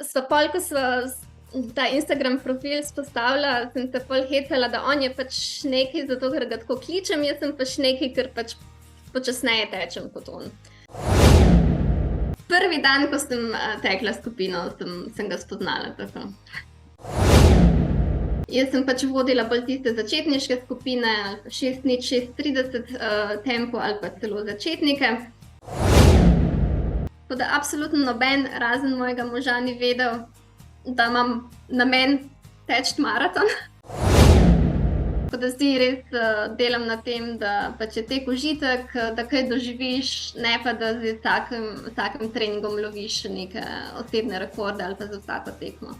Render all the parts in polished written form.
sva pol, ko sva ta Instagram profil spostavila, sem se pol hecala, da on je pač nekaj zato, ker ga tako kličem, jaz sem pač nekaj, ker pač počasneje tečem kot on. Prvi dan, ko sem tekla skupino, sem ga spoznala tako. Jaz sem pač vodila bolj tiste začetniške skupine, 6:06:30 tempo ali pa celo začetnike. Tako da absolutno noben, razen mojega moža, ni vedel, da imam namen teči maraton. Tako da zdaj res delam na tem, da pač je tek užitek, da kaj doživiš, ne pa da z vsakim treningom loviš neke osebne rekorde ali pa za vsako tekmo.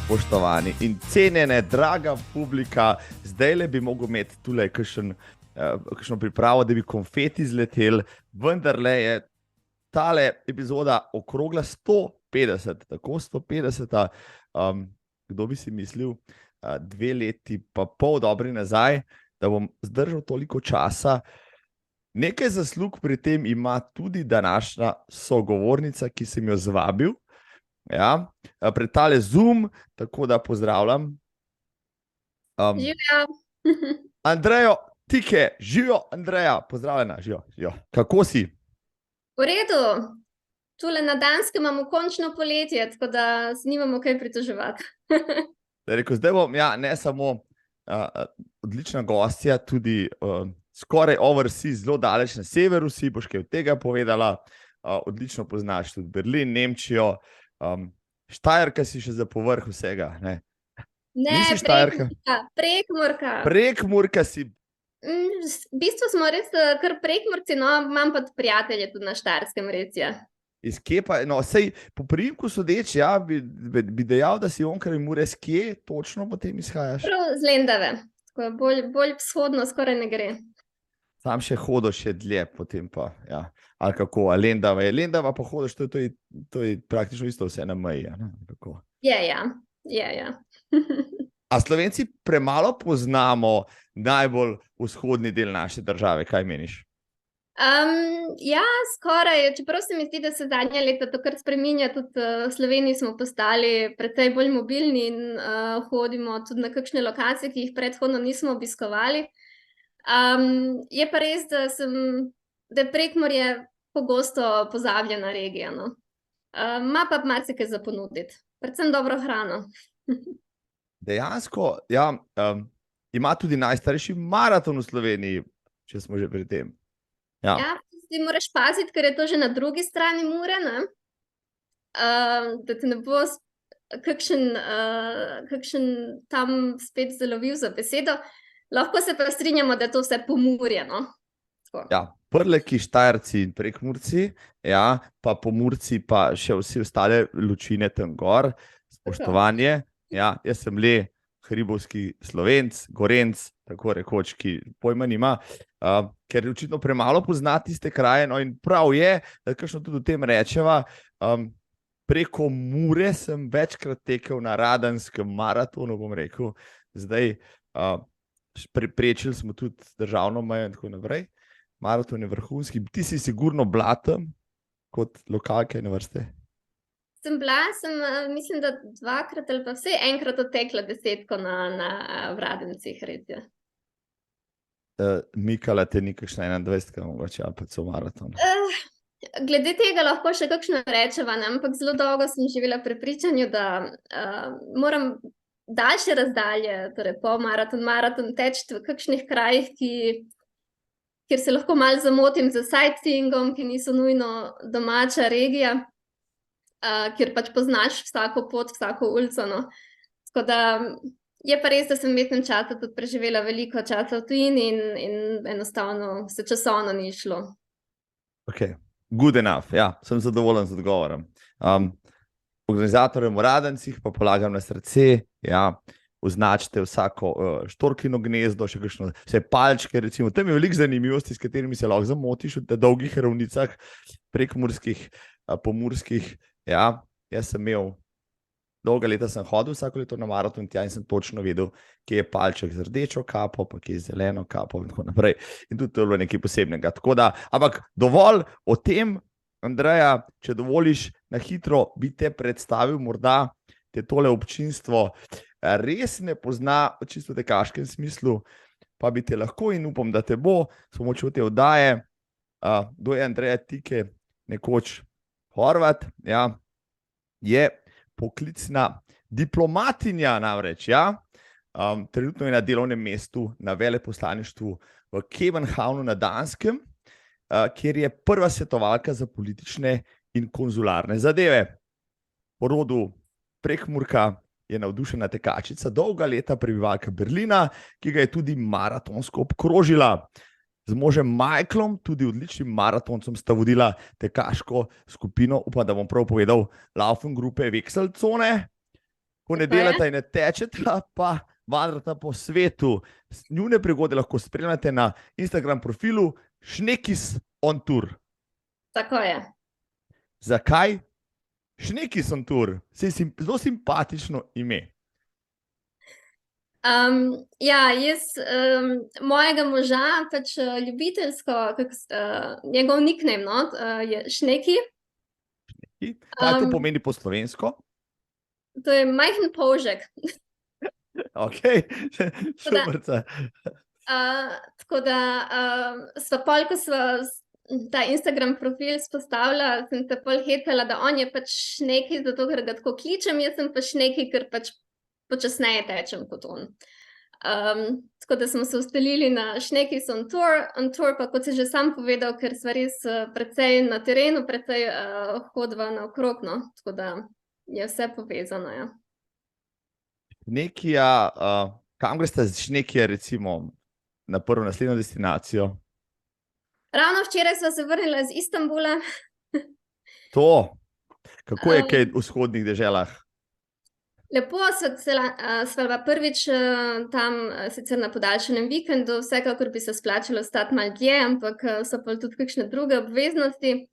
Spoštovani in cenjene, draga publika, zdajle bi mogel imeti tule kakšno pripravo, da bi konfeti zletel, vendarle je tale epizoda okrogla 150, tako 150, kdo bi si mislil, 2 leti pa pol dobri nazaj, da bom zdržal toliko časa. Nekaj zaslug pri tem ima tudi današnja sogovornica, ki sem jo zvabil. Ja, pred tale Zoom, tako da pozdravljam. Živjo! Andrejo Tike, živijo Andreja, pozdravljena, živijo. Kako si? V redu, tule na Danskem imamo končno poletje, tako da se nimamo kaj pritoževati. Zdaj bom, ne samo odlična gostja, tudi skoraj overseas, zelo daleč na severu si, boš kaj od tega povedala, odlično poznaš tudi Berlin, Nemčijo, Štajerka si še za povrh vsega, ne? Ne, Prekmurka. Prekmurka si. V bistvu smo res kar Prekmurci, no, imam pa prijatelje tudi na Štajerskem, res je. Iz kje pa, no, sej po priimku sodeč, ja, bi dejal, da si onkraj Mure, s kje točno potem izhajaš? Prav z Lendave, tako bolj vzhodno skoraj ne gre. Sam še hodiš še dlje potem pa, ja. Ali kako, a Lendava pa hodiš, to je praktično isto vse na meji, ne? Kako? Ja. A Slovenci premalo poznamo najbolj vzhodni del naše države, kaj meniš? Ja, skoraj, čeprav se mi zdi, da se zadnja leta to kar spreminja, tudi v Sloveniji smo postali precej bolj mobilni in hodimo tudi na kakšne lokacije, ki jih predhodno nismo obiskovali. Je pa res, da je Prekmurje pogosto pozabljena regija, no. Ima pa marsikaj za ponuditi, predvsem dobro hrano. Dejansko, ja, ima tudi najstarejši maraton v Sloveniji, če smo že pri tem. Ja, ti moraš paziti, ker je to že na drugi strani Mure, ne? Da te ne bo kakšen tam spet zalovil za besedo. Lahko se pa strinjamo, da je to vse Pomurje, no? Ja, Prleki, Štajerci in Prekmurci, ja, pa Pomurci, pa še vsi ostale lučine tam gor, spoštovanje. Ja, jaz sem le hribovski Slovenc, Gorenc, tako rekoč, ki pojma nima, ker očitno premalo pozna tiste kraje, no in prav je, da kakšno tudi o tem rečeva, preko Mure sem večkrat tekel na Radanskem maratonu, bom rekel, zdaj prečili smo tudi državno mejo in tako naprej. Maraton je vrhunski. Ti si sigurno bila tam kot lokalka na vrste? Sem bila, mislim, da 2krat ali pa vsaj enkrat odtekla 10 na Radencih, res je. Mikala te ni kakšna 21, mogoče, ali pa celo maraton? Glede tega lahko še kakšno rečeva, ampak zelo dolgo sem živela v prepričanju, da moram daljše razdalje, torej pol maraton teči v kakšnih krajih, kjer se lahko malo zamotim za sightseeingom, ki niso nujno domača regija, kjer pač poznaš vsako pot, vsako ulico, no. Tako da je pa res, da sem v mestnem času tudi preživela veliko časa v tujini in enostavno se časovno ni šlo. Ok, good enough, ja, sem zadovoljen z odgovorom. Organizatorjem v Radencih pa polagam na srce, ja, označite vsako štorklino gnezdo, še kakšno vse palčke, recimo. Tam je veliko zanimivosti, s katerimi se lahko zamotiš v dolgih ravnicah, prekmurskih, pomurskih. Ja, jaz sem imel Dolga leta sem hodil vsako leto na maraton tja in sem točno vedel, kje je palček z rdečo kapo, pa kje je zeleno kapo in tako naprej. In tudi to je bilo nekaj posebnega. Tako da, ampak dovolj o tem, Andreja, če dovoliš, na hitro bi te predstavil, morda te tole občinstvo res ne pozna v čisto tekaškem smislu, pa bi te lahko in upam, da te bo s pomočjo te oddaje. Kdo je Andreja Tike, nekoč Horvat, ja, je poklicna diplomatinja namreč, ja. Trenutno je na delovnem mestu na veleposlaništvu v Københavnu na Danskem, kjer je prva svetovalka za politične in konzularne zadeve. Po rodu Prekmurka je navdušena tekačica, dolga leta prebivalka Berlina, ki ga je tudi maratonsko obkrožila. Z možem Michaelom, tudi odličnim maratoncem, sta vodila tekaško skupino, upam, da bom prav povedal, Laufengruppe Wechselzone. Ko ne delata in ne tečeta, pa vandrata po svetu. Njune prigode lahko spremljate na Instagram profilu Šnekis on Tour. Tako je. Zakaj? Šnekis on Tour. Zelo simpatično ime. Ja, jaz mojega moža pač ljubiteljsko, njegov nickname, no, je Šneki. Kaj to pomeni po slovensko? To je majhen polžek. Ok, šubrca. Tako da sva pol, ko sva ta Instagram profil spostavila, sem se pol hecala, da on je pač Šneki, zato ker ga tako kličem, jaz sem pa Šneki, ker pač počasneje tečem kot on. Tako da smo se ustalili na Šnekis on Tour, pa kot si že sam povedal, ker sva res precej na terenu, precej hodva naokrog, no, tako da je vse povezano, ja. Šnekija, kam greste z Šnekija recimo na prvo naslednjo destinacijo? Ravno včeraj sva se vrnila iz Istanbula. To, kako je kaj v vzhodnih deželah? Lepo, sva prvič tam sicer na podaljšanem vikendu, vsekakor bi se splačalo ostati malo dlje, ampak so pa tudi kakšne druge obveznosti.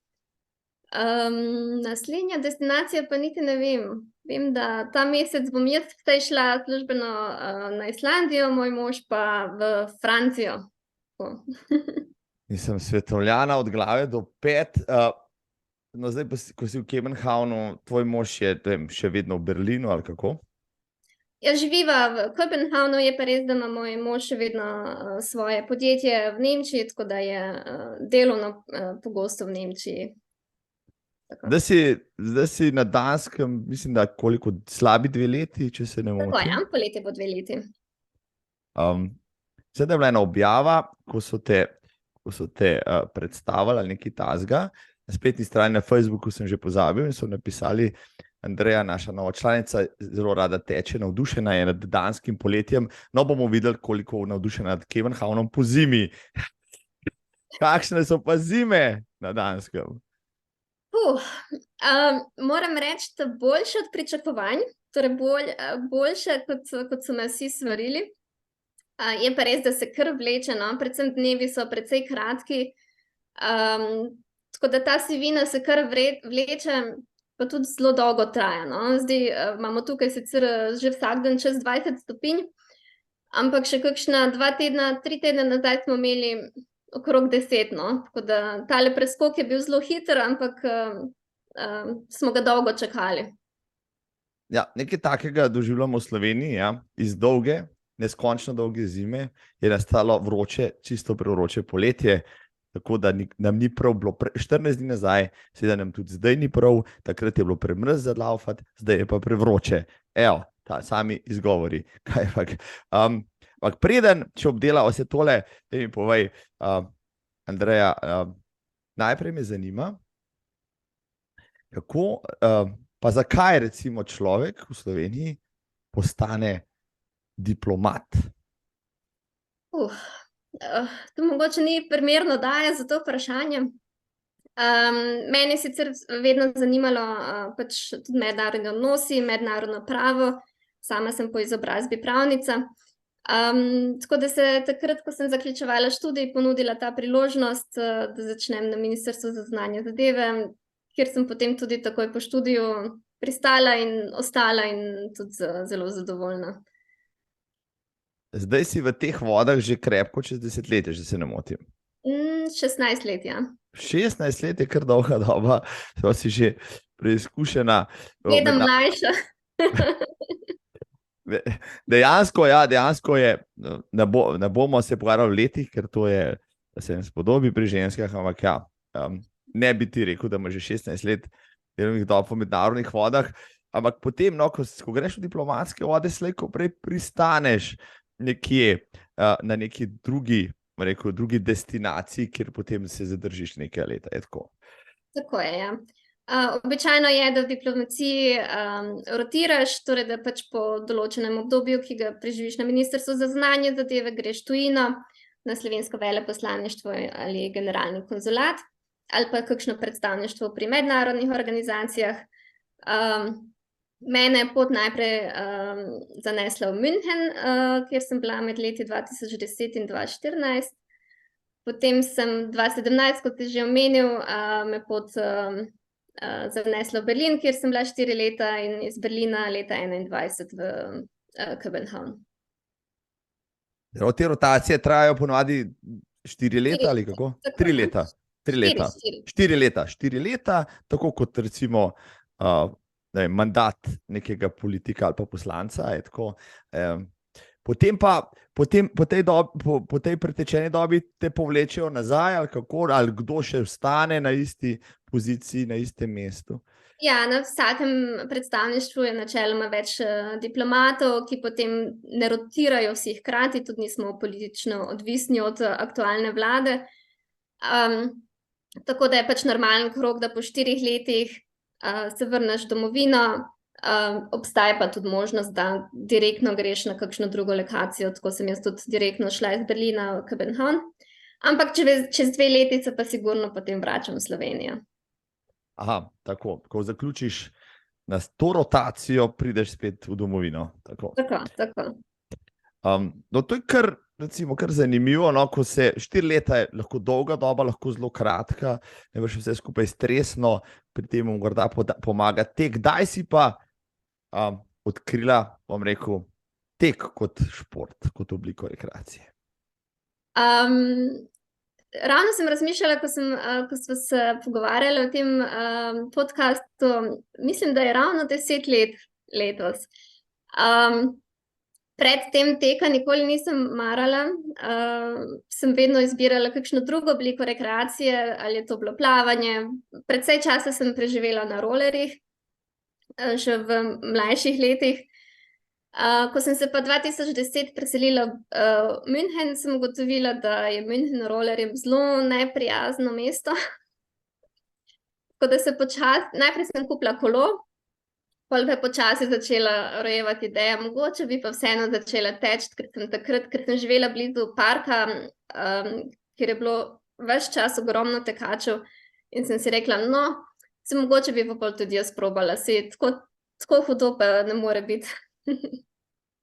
Naslednja destinacija pa niti ne vem. Vem, da ta mesec bom jaz šla službeno na Islandijo, moj mož pa v Francijo. Nisem svetovljana od glave do pet. No, zdaj, ko si v Københavnu, tvoj mož je še vedno v Berlinu, ali kako? Ja, živiva v Københavnu, je pa res, da ima moj mož še vedno svoje podjetje v Nemčiji, tako da je delovno pogosto v Nemčiji. Zdaj si na Danskem, mislim, da koliko, slabi 2 leti, če se ne motim. Tako, ja, poletje bo 2 leti. Zdaj je bila ena objava, ko so te predstavili nekaj tazga. Na spletni strani na Facebooku sem že pozabil in so napisali: Andreja, naša nova članica, zelo rada teče, navdušena je nad danskim poletjem. No, bomo videli, koliko navdušena nad Københavnom po zimi. Kakšne so pa zime na Danskem? Moram reči, da boljše od pričakovanj, torej boljše, kot so me vsi svarili. Je pa res, da se kar vleče, no? Predvsem dnevi so precej kratki, tako da ta sivina se kar vleče, pa tudi zelo dolgo traja, no? Zdaj imamo tukaj sicer že vsak dan čez 20 stopinj, ampak še kakšna 2 tedna, 3 tedne nazaj smo imeli okrog 10, no? Tako da tale preskok je bil zelo hiter, ampak smo ga dolgo čakali. Ja, nekaj takega doživljamo v Sloveniji, ja, iz dolge, neskončno dolge zime je nastalo vroče, čisto prevroče poletje, tako da nam ni prav bilo 14 dni nazaj, seveda nam tudi zdaj ni prav, takrat je bilo premrz za laufat, zdaj je pa prevroče. Evo, sami izgovori. Ampak preden, če obdelava vse tole, da mi povej, Andreja, najprej me zanima, kako, pa zakaj recimo človek v Sloveniji postane diplomat? To mogoče ni primerno daje za to vprašanje. Mene je sicer vedno zanimalo pač tudi mednarodni odnosi, mednarodno pravo, sama sem po izobrazbi pravnica. Tako da se takrat, ko sem zaključevala študij, ponudila ta priložnost, da začnem na Ministrstvu za zunanje zadeve, kjer sem potem tudi takoj po študiju pristala in ostala in tudi zelo zadovoljna. Zdaj si v teh vodah že krepko čez 10 let, če se ne motim. 16 let, ja. 16 let je kar dolga doba, to si že preizkušena. Gledam mlajša. Dejansko je, ne bomo se pogovarjali o letih, ker to je, da se jim spodobi pri ženskah, ampak ja, ne bi ti rekel, da ima že 16 let delovnih dob v mednarodnih vodah, ampak potem, no, ko greš v diplomatske vode, slej, ko prej pristaneš nekje na neki drugi destinaciji, kjer potem se zadržiš nekaj leta. Je tako? Tako je, ja. Običajno je, da v diplomaciji rotiraš, torej da pač po določenem obdobju, ki ga preživiš na Ministrstvu za zunanje zadeve, greš tujino, na slovensko veleposlaništvo ali generalni konzulat, ali pa kakšno predstavništvo pri mednarodnih organizacijah. Mene je pot najprej zanesla v München, kjer sem bila med leti 2010 in 2014. Potem sem 2017, kot si že omenil, me pot zanesla v Berlin, kjer sem bila 4 leta in iz Berlina leta 2021 v Kopenhagen. Te rotacije trajajo ponovadi 4 leta ali kako? 3 leta. 4 leta, tako kot recimo mandat nekega politika ali pa poslanca. Je tako. Potem pa po tej pretečeni dobi te povlečejo nazaj ali kako, ali kdo še ostane na isti poziciji, na istem mestu? Ja, na vsakem predstavništvu je načeloma več diplomatov, ki potem ne rotirajo vsi hkrati, tudi nismo politično odvisni od aktualne vlade. Tako da je pač normalen krog, da po 4 letih se vrneš v domovino, obstaja pa tudi možnost, da direktno greš na kakšno drugo lokacijo, tako sem jaz tudi direktno šla iz Berlina v Kopenhagen. Ampak čez 2 leti se pa sigurno potem vračam v Slovenijo. Aha, tako. Ko zaključiš na to rotacijo, prideš spet v domovino. Tako. No, to je kar zanimivo, no, ko se 4 leta je lahko dolga doba, lahko zelo kratka, ne bo še vse skupaj stresno, pri tem morda pomaga tek. Kdaj si pa odkrila, bom rekel, tek kot šport, kot obliko rekreacije? Ravno sem razmišljala, ko smo se pogovarjali o tem podcastu, mislim, da je ravno 10 let letos. Pred tem teka nikoli nisem marala, sem vedno izbirala kakšno drugo obliko rekreacije, ali je to bilo plavanje. Precej časa sem preživela na rolerjih, že v mlajših letih. Ko sem se pa 2010 preselila v München, sem ugotovila, da je München rolerjem zelo neprijazno mesto. Tako da najprej sem kupila kolo, potem pa je počasi začela rojevati ideja, mogoče bi pa vseeno začela teči, ker sem živela blizu parka, kjer je bilo ves čas ogromno tekačev, in sem si rekla, no, mogoče bi pa tudi jaz probala, tako hudo pa ne more biti.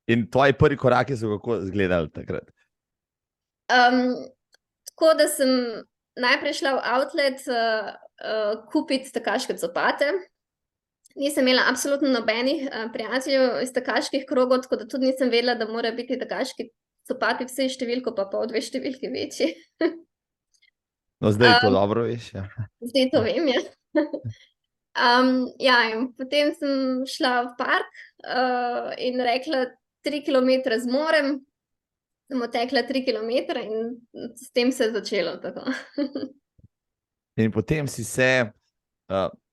In tvoji prvi koraki so kako izgledali takrat? Tako da sem najprej šla v outlet kupiti tekaške copate. Nisem imela absolutno nobenih prijateljev iz tekaških krogov, tako da tudi nisem vedela, da mora biti tekaški copati vsej številko pa pol 2 številki večji. No, zdaj to dobro veš, ja. Zdaj to vem, ja. Ja, in potem sem šla v park in rekla 3 kilometre zmorem, sem otekla 3 kilometre in s tem se je začelo tako. In potem si se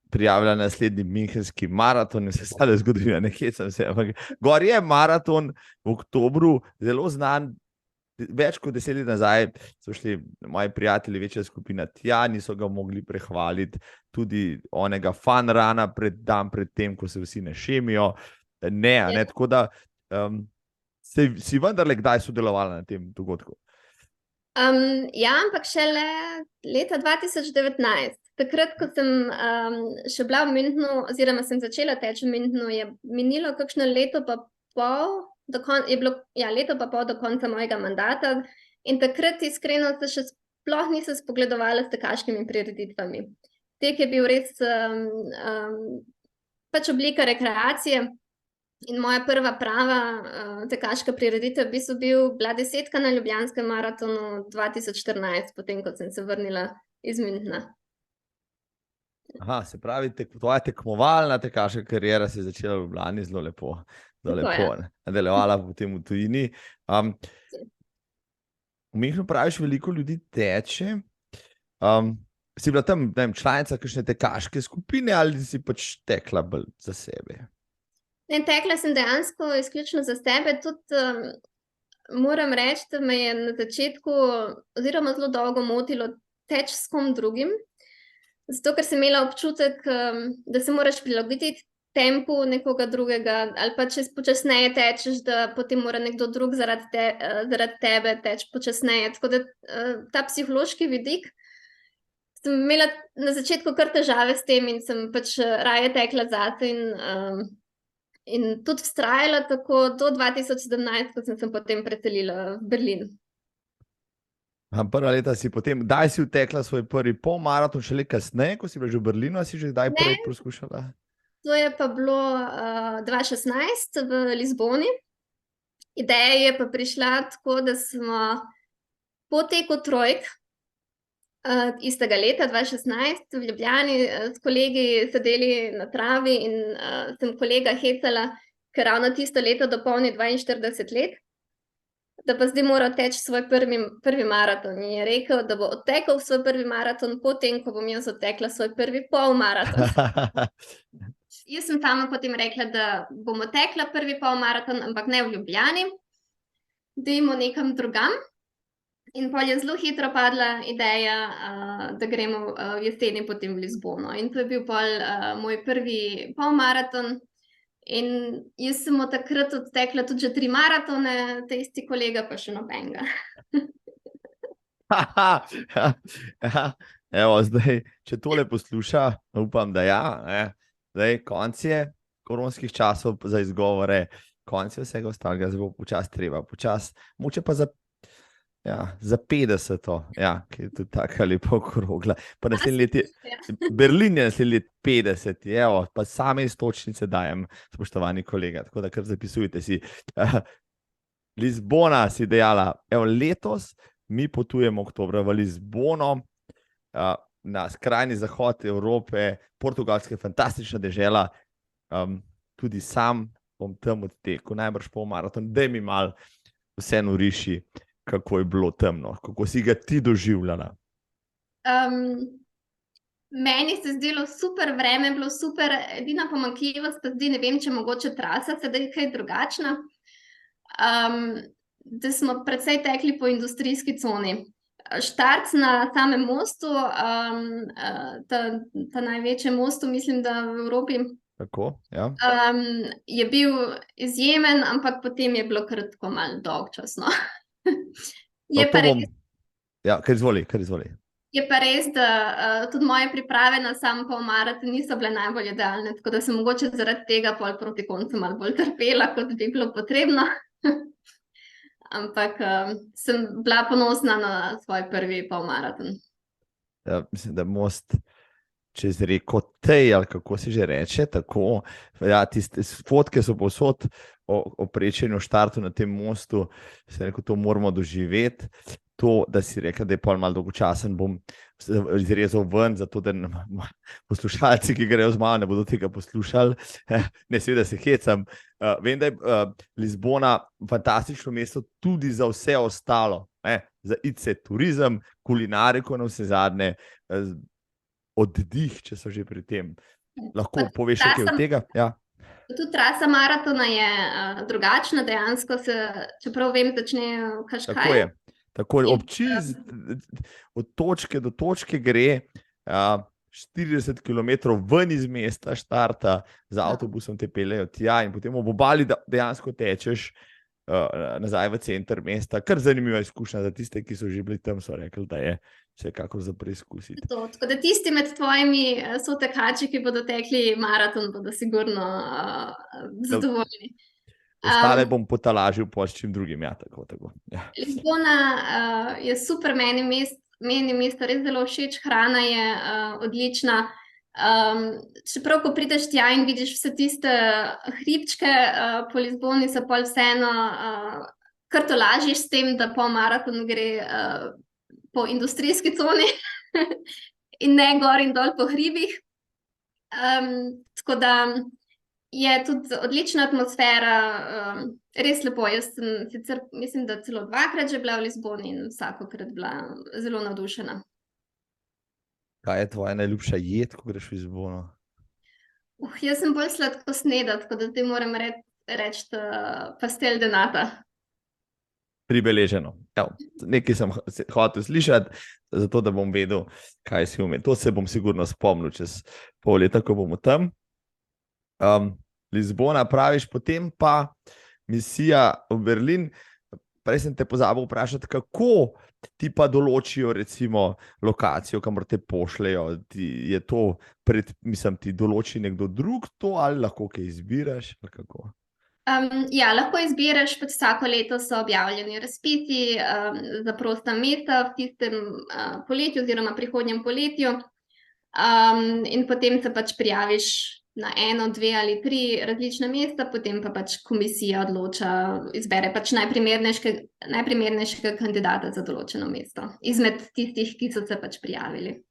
prijavila na naslednji münchenski maraton in se stala zgodovina, nekje sem se, ampak gor je maraton v oktobru, zelo znan. Več kot 10 let nazaj so šli moji prijatelji, večja skupina tja, niso ga mogli prehvaliti, tudi onega fun runa dan pred tem, ko se vsi našemijo. Ne, tako da si vendarle kdaj sodelovala na tem dogodku? Ja, ampak šele leta 2019. Takrat, ko sem še bila v Münchenu, oziroma sem začela teči v Münchenu, je minilo kakšno leto pa pol, leto pa pol do konca mojega mandata, in takrat iskreno se še sploh nisem spogledovala s tekaškimi prireditvami. Tek je bil res pač oblika rekreacije. In moja prva prava tekaška prireditev v bistvu bila 10 na Ljubljanskem maratonu 2014, potem ko sem se vrnila iz Münchna. Aha, se pravi, tvoja tekmovalna tekaška kariera se je začela v Ljubljani zelo lepo. Nadaljevala potem v tujini. V Münchnu praviš, veliko ljudi teče. Si bila tam, ne vem, članica kakšne tekaške skupine ali si pač tekla bolj za sebe? Ne, tekla sem dejansko izključno za sebe. Tudi moram reči, da me je na začetku oziroma zelo dolgo motilo teči s kom drugim. Zato, ker sem imela občutek, da se moraš prilagoditi tempu nekoga drugega, ali pa če počasneje tečeš, da potem mora nekdo drug zaradi tebe teči počasneje. Tako da ta psihološki vidik sem imela na začetku kar težave s tem in sem pač raje tekla zate in tudi vztrajala tako do 2017, ko sem se potem preselila v Berlin. Prva leta si potem, kdaj si vtekla svoj prvi polmaraton, šele kasneje, ko si bila že v Berlinu, ali si že kdaj prvi poskušala? To je pa bilo 2016 v Lizboni. Ideja je pa prišla tako, da smo po teku trojk istega leta 2016 v Ljubljani s kolegi sedeli na travi in sem kolega hecala, ker ravno tisto leto dopolni 42 let, da pa zdaj mora teči svoj prvi maraton. In je rekel, da bo odtekel svoj prvi maraton potem, ko bom jaz odtekla svoj prvi polmaraton. Jaz sem tam potem rekla, da bomo tekla prvi polmaraton, ampak ne v Ljubljani, dajmo nekam drugam. In pol je zelo hitro padla ideja, da gremo v jeseni potem v Lizbono. In to je bil pol moj prvi polmaraton. In jaz sem od takrat odtekla tudi že 3 maratone, ta isti kolega pa še nobenega. Evo, zdaj, če tole posluša, upam, da ja. Zdaj, konc je koronskih časov za izgovore, konc je vsega ostalega, zdaj bo počas treba, moče pa za 50, ki je tudi taka lepo okrogla. Pa naslednji leti, Berlin je naslednji let 50, evo, pa same istočnice dajem, spoštovani kolega, tako da kar zapisujte si. Lizbona si dejala, evo, letos mi potujemo oktobra v Lizbono, na skrajni zahod Evrope, Portugalska, fantastična dežela, tudi sam bom tam odtekel, najbrž polmaraton, daj mi malo vse noriši, kako je bilo temno, kako si ga ti doživljala? Meni se zdelo super, vreme je bilo super, edina pomanjkljivost, pa zdaj ne vem, če mogoče trasa sedaj kaj drugačna, da smo precej tekli po industrijski coni. Štart na samem mostu, ta največjem mostu, mislim, da v Evropi, Tako, ja. Je bil izjemen, ampak potem je bilo kar tako malo dolgčasno. Kar izvoli. Je pa res, da tudi moje priprave na sam polmaraton niso bile najbolj idealne, tako da sem mogoče zaradi tega pol proti koncu malo bolj trpela, kot bi bilo potrebno. Ampak sem bila ponosna na svoj prvi polmaraton. Ja, mislim, da most čez reko Tej, ali kako se že reče, tako, ja, tiste fotke so povsod o prečenju štartu na tem mostu, se rekel, to moramo doživeti. To, da si rekel, da je pol malo dolgočasen, bom izrezal ven, zato da poslušalci, ki grejo z mano, ne bodo tega poslušali. Ne, seveda se hecam. Vem, da je Lizbona fantastično mesto tudi za vse ostalo. Za iti turizem, kulinariko na vse zadnje, oddih, če so že pri tem. Lahko poveš nekaj od tega? Ja. Tudi trasa maratona je drugačna, dejansko se, čeprav vem, začne Kaškaj. Tako je. Tako je, od točke do točke gre 40 km ven iz mesta štarta, z avtobusom te peljejo tja in potem ob obali dejansko tečeš nazaj v center mesta. Kar zanimiva izkušnja za tiste, ki so že bili tam, so rekli, da je vsekakor za preizkusiti. Tako da tisti med tvojimi sotekači, ki bodo tekli maraton, bodo sigurno zadovoljni. Ostale bom potalažil po s čim drugim, tako. Ja. Lizbona je super, meni mesto res zelo všeč, hrana je odlična, Čeprav, ko prideš tja in vidiš vse tiste hribčke po Lizboni, se pol vseeno kar tolažiš s tem, da po maraton gre po industrijski coni in ne gor in dol po hribih. Tako da je tudi odlična atmosfera, res lepo. Jaz sem sicer, mislim, da celo 2-krat že bila v Lizboni in vsakokrat bila zelo navdušena. Kaj je tvoja najljubša jed, ko greš v Lizbono? Jaz sem bolj sladkosneda, tako da ti moram reči pastel de nata. Pribeleženo. Evo, nekaj sem hotel slišati, zato da bom vedel, kaj si umel. To se bom sigurno spomnil čez pol leta, ko bomo tam. Lizbona praviš, potem pa misija v Berlin. Prej sem te pozabil vprašati, kako ti pa določijo recimo lokacijo, kamor te pošljejo. Je to ti določi nekdo drug to ali lahko kaj izbiraš? Ali kako? Ja, lahko izbiraš, pač vsako leto so objavljeni razpisi za prosta mesta v tistem poletju oziroma prihodnjem poletju, in potem se pač prijaviš na 1, 2 ali 3 različna mesta, potem pa pač komisija odloča, izbere pač najprimernejšega kandidata za določeno mesto izmed tistih, ki so se pač prijavili.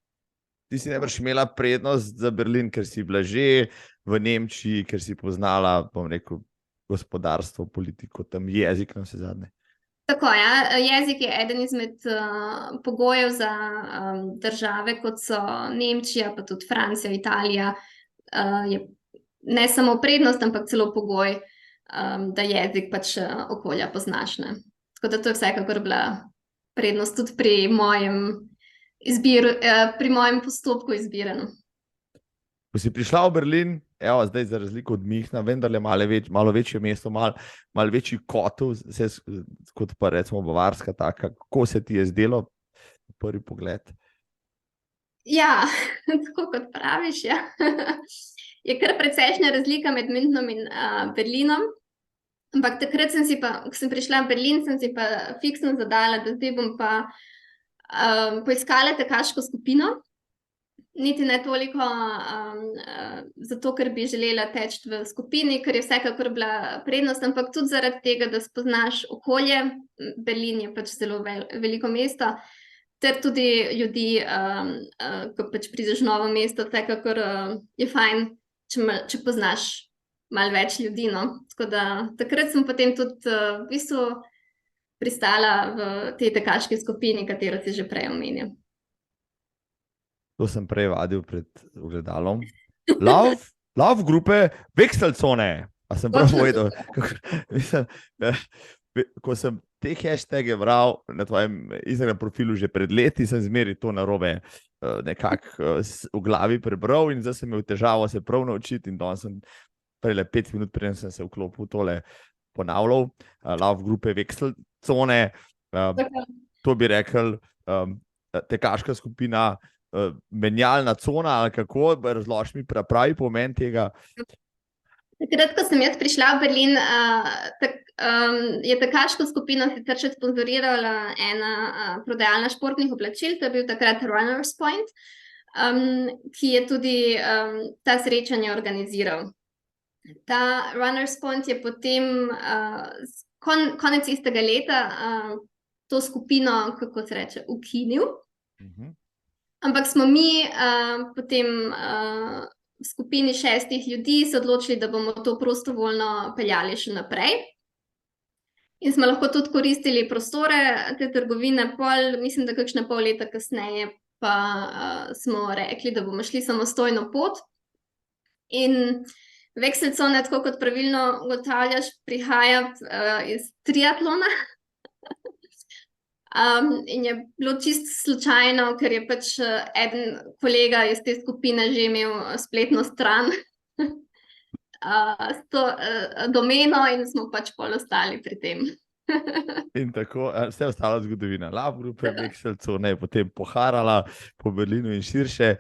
Ti si najbrž imela prednost za Berlin, ker si bila že v Nemčiji, ker si poznala, bom rekel, gospodarstvo, politiko, tam jezik na vse zadnje. Tako, ja. Jezik je eden izmed pogojev za države, kot so Nemčija, pa tudi Francija, Italija. Je ne samo prednost, ampak celo pogoj, da jezik pač okolja poznaš, ne. Tako da to je vsekakor bila prednost tudi pri mojem postopku izbiranja. Ko si prišla v Berlin, evo, zdaj za razliko od Münchna, vendarle malo večje mesto, malo večji kotel, kot pa recimo Bavarska taka. Kako se ti je zdelo na prvi pogled? Ja, tako kot praviš, ja. Je kar precejšnja razlika med Münchnom in Berlinom. Ampak takrat ko sem prišla v Berlin, sem si pa fiksno zadala, da zdaj bom pa poiskala tekaško skupino. Niti ne toliko zato, ker bi želela teči v skupini, ker je vsekakor bila prednost, ampak tudi zaradi tega, da spoznaš okolje. Berlin je pač zelo veliko mesto, ter tudi ljudi, ko pač prideš v novo mesto, vsekakor je fajn, če poznaš malo več ljudi, no. Tako da takrat sem potem tudi v bistvu pristala v tej tekaški skupini, katero si že prej omenil. To sem prej vadil pred ogledalom. Lauf grupe Wechselzone. A sem prav povedal? Ko sem te hashtage bral na tvojem Instagram profilu že pred leti, sem zmeri to narobe nekako v glavi prebral in zdaj sem imel težavo se prav naučiti in danes sem prej 5 minut, preden sem se vklopil tole ponavljal. Lauf grupe Wechselzone. To bi rekel tekaška skupina, menjalna cona ali kako, razloži mi pravi pomen tega. Takrat, ko sem jaz prišla v Berlin, je tekaško skupino sicer še sponzorirala ena prodajalna športnih oblačil, to je bil takrat Runners Point, ki je tudi ta srečanja organiziral. Ta Runners Point je potem konec istega leta to skupino, kako se reče, ukinil. Ampak smo mi potem v skupini 6 ljudi se odločili, da bomo to prostovoljno peljali še naprej. In smo lahko tudi koristili prostore te trgovine, mislim, da kakšne pol leta kasneje pa smo rekli, da bomo šli samostojno pot. In Wechselzone, tako kot pravilno ugotavljaš, prihaja iz triatlona. In je bilo čisto slučajno, ker je pač eden kolega iz te skupine že imel spletno stran s to domeno in smo pač pol ostali pri tem. In tako, vse ostala zgodovina. Lauf grupe Wechselzone je potem poharala po Berlinu in širše.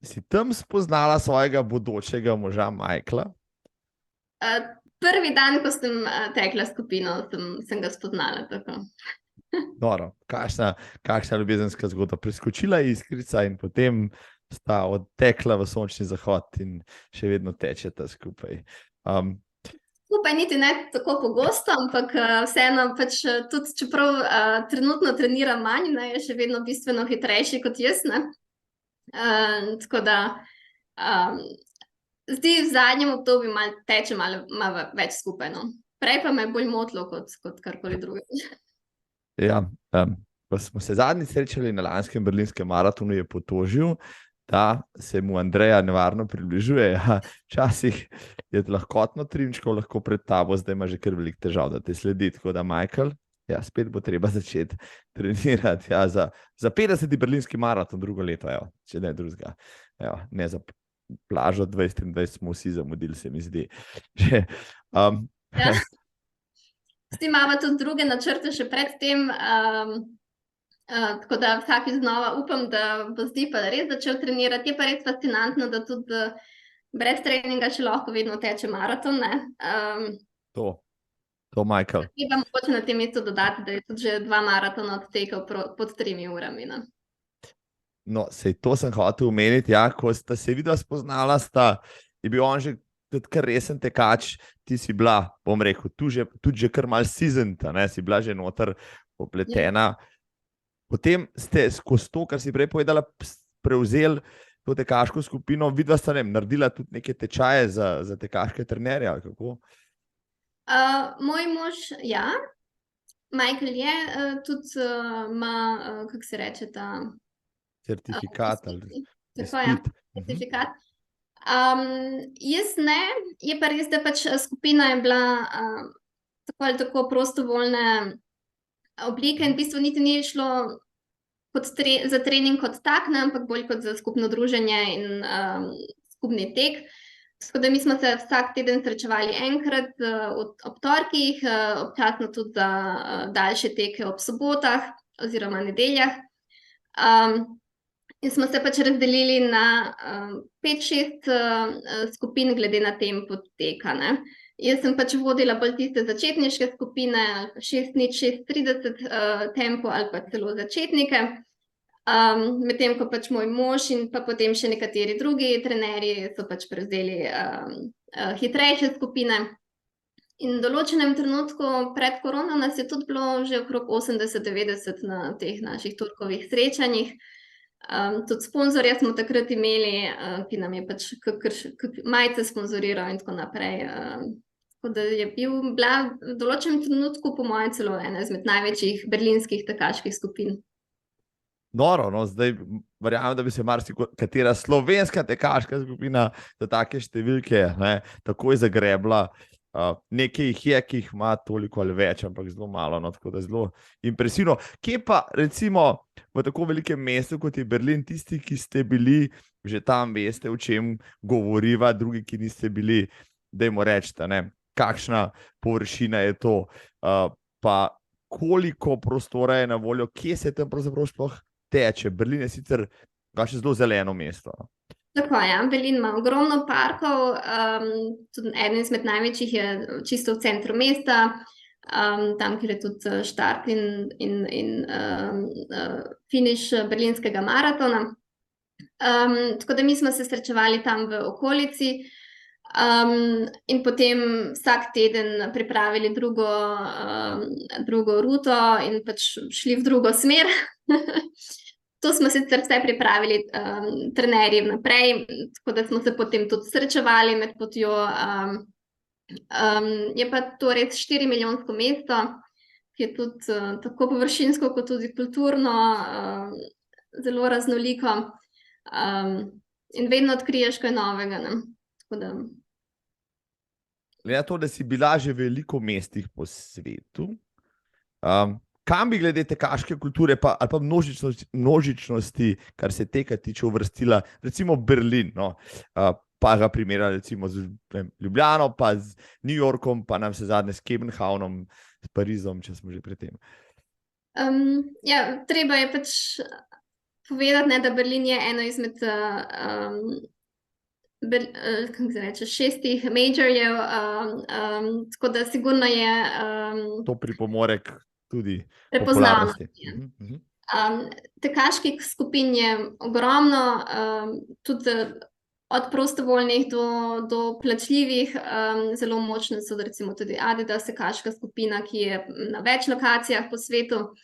Si tam spoznala svojega bodočega moža Michaela? Prvi dan, ko sem tekla skupino, sem ga spoznala tako. Noro, kakšna ljubezenska zgodba. Preskočila je iskrica in potem sta odtekla v sončni zahod in še vedno tečeta skupaj. Skupaj niti ne tako pogosto, ampak vseeno pač tudi, čeprav trenutno treniram manj, ne, je še vedno bistveno hitrejši kot jaz, ne. Tako da zdi v zadnjem obdobju teče malo več skupaj, no. Prej pa me je bolj motilo kot karkoli drugega. Ja, ko smo se zadnjič srečali na lanskem berlinskem maratonu, je potožil, da se mu Andreja nevarno približuje. Ja, včasih je lahkotno trinčkov lahko pred tabo, zdaj ima že kar veliko težav, da te sledi. Tako da, Michael, ja, spet bo treba začeti trenirati za 50. berlinski maraton drugo leto, evo, če ne drugega. Evo, ne za plažo 2023 smo vsi zamudili, se mi zdi. Ja. S tem imamo tudi druge načrte še pred tem, tako da vsakič znova upam, da bo zdaj pa res začel trenirati. Je pa res fascinantno, da tudi brez treninga še lahko vedno teče maraton, ne. To, Michael. Treba mogoče na tem mestu dodati, da je tudi že 2 maratona odtekel pod 3 urami, ne. No, sej to sem hotel omeniti, ja, ko sta se vidva spoznala, je bil on že tudi kar resen tekač, ti si bila, bom rekel, tudi že kar malo seasoned, ne, si bila že noter popletena. Ja. Potem ste skozi to, kar si prej povedala, prevzeli to tekaško skupino, vidva sta naredila tudi neke tečaje za tekaške trenerje, ali kako? Moj mož, ja, Michael je, tudi ima, kako se reče ta... Certifikat ali tako, ja, certifikat. Jaz ne, je pa res, da pač skupina je bila tako ali tako prostovoljne oblike in v bistvu niti ni šlo za trening kot tak, ne, ampak bolj kot za skupno druženje in skupni tek. Tako da mi smo se vsak teden srečevali enkrat ob torkih, občasno tudi za daljše teke ob sobotah oziroma nedeljah. In smo se pač razdelili na 5-6 skupin glede na tempo teka, ne. Jaz sem pač vodila bolj tiste začetniške skupine, 6:06:30 tempo ali pa celo začetnike, medtem ko pač moj mož in pa potem še nekateri drugi trenerji so pač prevzeli hitrejše skupine. In v določenem trenutku pred korono nas je tudi bilo že okrog 80-90 na teh naših torkovih srečanjih. Tudi sponzorja smo takrat imeli, ki nam je pač majice sponzoriral in tako naprej. Tako da je bila v določenem trenutku po mojem celo ena izmed največjih berlinskih tekaških skupin. Noro, no, zdaj verjamem, da bi se marsikatera slovenska tekaška skupina za take številke, ne, takoj zagrebla. Nekaj jih je, ki jih ima toliko ali več, ampak zelo malo, no, tako da zelo impresivno. Kje pa recimo v tako velikem mestu, kot je Berlin, tisti, ki ste bili že tam, veste, o čem govoriva, drugi, ki niste bili, dajmo reči, ne, kakšna površina je to, pa koliko prostora je na voljo, kje se tam pravzaprav sploh teče. Berlin je sicer še zelo zeleno mesto. Tako, ja, Berlin ima ogromno parkov, tudi eden izmed največjih je čisto v centru mesta, tam, kjer je tudi štart in finiš berlinskega maratona. Tako da mi smo se srečevali tam v okolici in potem vsak teden pripravili drugo ruto in pač šli v drugo smer. To smo sicer vse pripravili trenerji vnaprej, tako da smo se potem tudi srečevali med potjo. Je pa to res 4-milijonsko mesto, ki je tudi tako površinsko kot tudi kulturno zelo raznoliko in vedno odkriješ kaj novega, ne. Tako da... Glede na to, da si bila že v veliko mestih po svetu, kam bi glede tekaške kulture ali pa množičnosti, kar se teka tiče, uvrstila, recimo Berlin, no, pa ga primera recimo z Ljubljano, pa z New Yorkom, pa nam se zadnje s Kopenhavnom, s Parizom, če smo že pri tem. Ja, treba je pač povedati, ne, da Berlin je eno izmed kako se reče, 6 majorjev, tako da sigurno je... To pripomore k tudi prepoznavno. popularnosti. Tekaških skupin je ogromno, tudi od prostovoljnih do plačljivih, zelo močne so recimo tudi Adidas tekaška skupina, ki je na več lokacijah po svetu.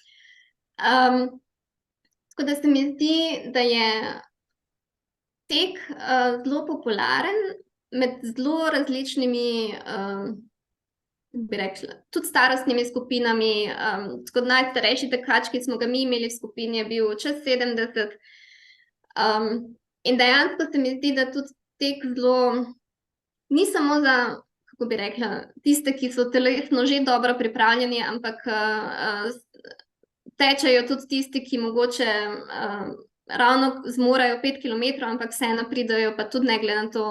Tako da se mi zdi, da je tek zelo popularen med zelo različnimi, bi rekla, tudi starostnimi skupinami. Tako najstarejši tekač, ki smo ga mi imeli v skupini, je bil čez 70. In dejansko se mi zdi, da tudi tek zelo ni samo za, kako bi rekla, tiste, ki so telesno že dobro pripravljeni, ampak tečejo tudi tisti, ki mogoče ravno zmorajo 5 kilometrov, ampak vseeno pridejo, pa tudi ne glede na to,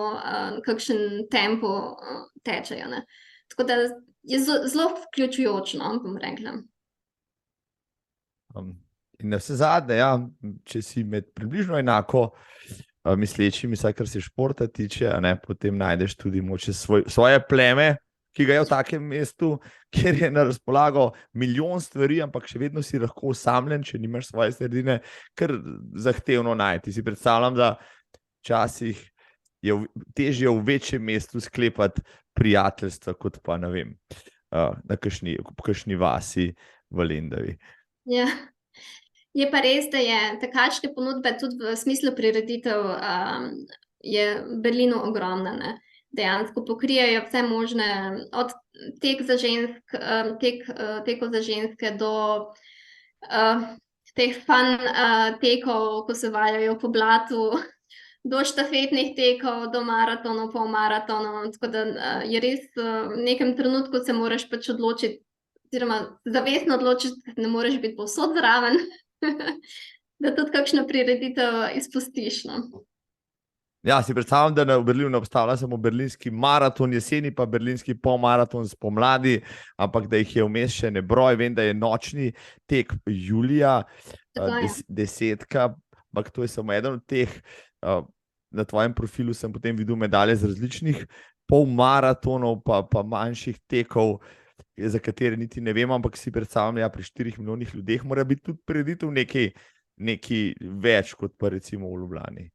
kakšen tempo tečejo, ne. Tako da je zelo vključujoč, no, bom rekla. In navsezadnje, ja, če si med približno enako mislečimi, vsaj kar se športa tiče, a ne, potem najdeš tudi moče svoje pleme, ki ga je v takem mestu, kjer je na razpolago milijon stvari, ampak še vedno si lahko osamljen, če nimaš svoje sredine, kar zahtevno najti. Si predstavljam, da včasih je težje v večjem mestu sklepati prijateljstva, kot pa, ne vem, na kakšni vasi v Lendavi. Ja. Je pa res, da je tekaške ponudbe tudi v smislu prireditev je v Berlinu ogromna, ne. Dejansko pokrijejo vse možne, od tekov za ženske do teh fun tekov, ko se valjajo po blatu, do štafetnih tekov, do maratonov, polmaratonov, tako da je res v nekem trenutku se moraš pač odločiti, oziroma zavestno odločiti, da ne moreš biti povsod zraven, da tudi kakšno prireditev izpustiš, no. Ja, si predstavljam, da v Berlinu ne obstavlja samo berlinski maraton jeseni, pa berlinski polmaraton spomladi, ampak da jih je vmes še nebroj. Vem, da je nočni tek julija, 10, ampak to je samo eden od teh. Na tvojem profilu sem potem videl medalje z različnih polmaratonov, pa manjših tekov, za katere niti ne vem, ampak si predstavljam, ja, pri 4 milijonih ljudeh mora biti tudi prireditev nekaj več kot pa recimo v Ljubljani.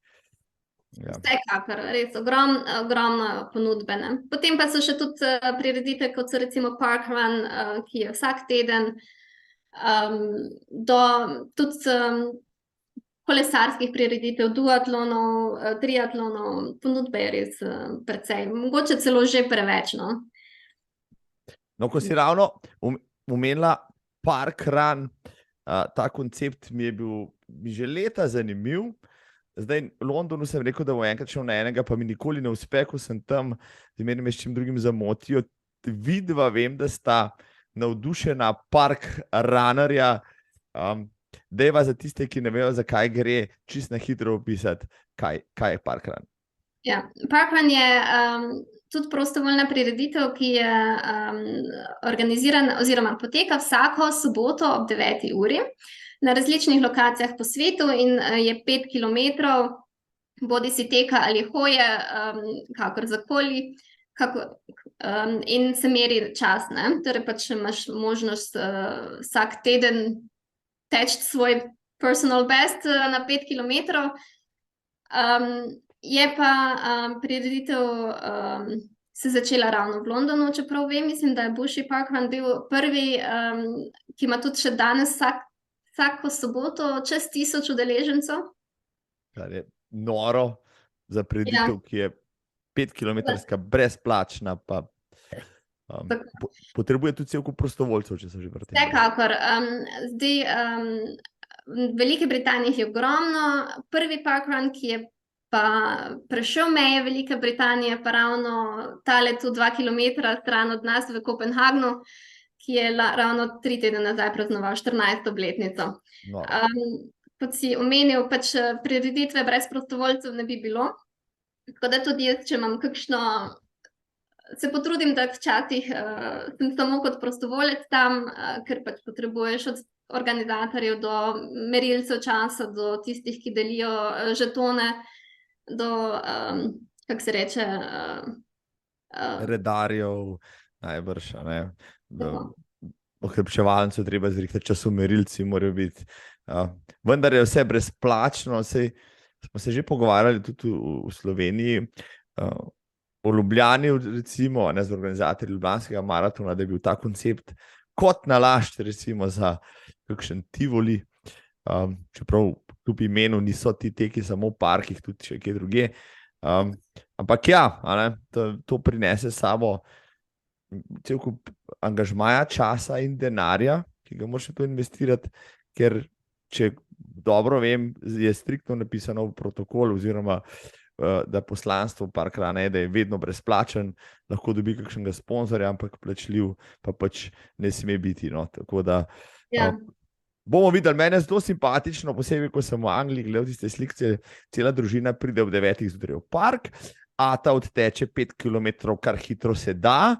Ja. Vsekakor, res ogromno ponudbe, ne. Potem pa so še tudi prireditve, kot so recimo Parkrun, ki je vsak teden, do tudi kolesarskih prireditev, duatlonov, triatlonov, ponudbe je res precej, mogoče celo že preveč, no. No, ko si ravno omenila Parkrun, ta koncept mi je bil že leta zanimiv. Zdaj, v Londonu sem rekel, da bo enkrat šel na enega, pa mi nikoli ne uspe, ko sem tam, zmeraj me s čim drugim zamotijo. Vidva vem, da sta navdušena parkrunnerja. Dajva za tiste, ki ne vejo, zakaj gre, čisto na hitro opisati, kaj je Parkrun. Ja, Parkrun je tudi prostovoljna prireditev, ki je organizirana oziroma poteka vsako soboto ob 9. uri. Na različnih lokacijah po svetu in je 5 kilometrov, bodisi teka ali hoje, kakor zakoli, in se meri čas, ne. Torej pač imaš možnost vsak teden teči svoj personal best na 5 kilometrov. Je pa prireditev se začela ravno v Londonu, čeprav vem, mislim, da je Bushy Parkrun bil prvi, ki ima tudi še danes vsako soboto čez 1000 udeležencev. Kar je noro za prireditev, ki je 5-kilometrska, brezplačna, pa potrebuje tudi cel kup prostovoljcev, če so že pri tem. Vsekakor. Zdaj, v Veliki Britaniji je ogromno. Prvi Parkrun, ki je pa prešel meje Velike Britanije, pa ravno tale tu 2 kilometra stran od nas v Kopenhagnu, ki je ravno 3 tedne nazaj praznoval 14. obletnico. No. Kot si omenil, pač prireditve brez prostovoljcev ne bi bilo. Tako da tudi jaz, če imam kakšno, se potrudim, da včasih sem samo kot prostovoljec tam, ker pač potrebuješ od organizatorjev do merilcev časa, do tistih, ki delijo žetone, do, kako se reče, redarjev, najbrž, ne. okrepčevalnico treba zrihtati, časomerilci morajo biti. Vendar je vse brezplačno, smo se že pogovarjali tudi v Sloveniji, v Ljubljani, recimo, ne z organizatorji Ljubljanskega maratona, da je bil ta koncept kot nalašč, recimo za kakšen Tivoli, čeprav kljub imenu niso ti teki samo v parkih, tudi še kje druge. Ampak ja, to prinese s sabo cel kup angažmaja, časa in denarja, ki ga moraš to investirati, ker če dobro vem, je striktno napisano v protokolu oziroma da poslanstvo parkrana je, da je vedno brezplačen, lahko dobi kakšnega sponzorja, ampak plačljiv pa pač ne sme biti. No. Tako da bomo videli, mene je zelo simpatično, posebej, ko sem v Angliji gledal tiste slike, cela družina pride ob 9 zjutraj v park, ata odteče 5 km, kar hitro se da,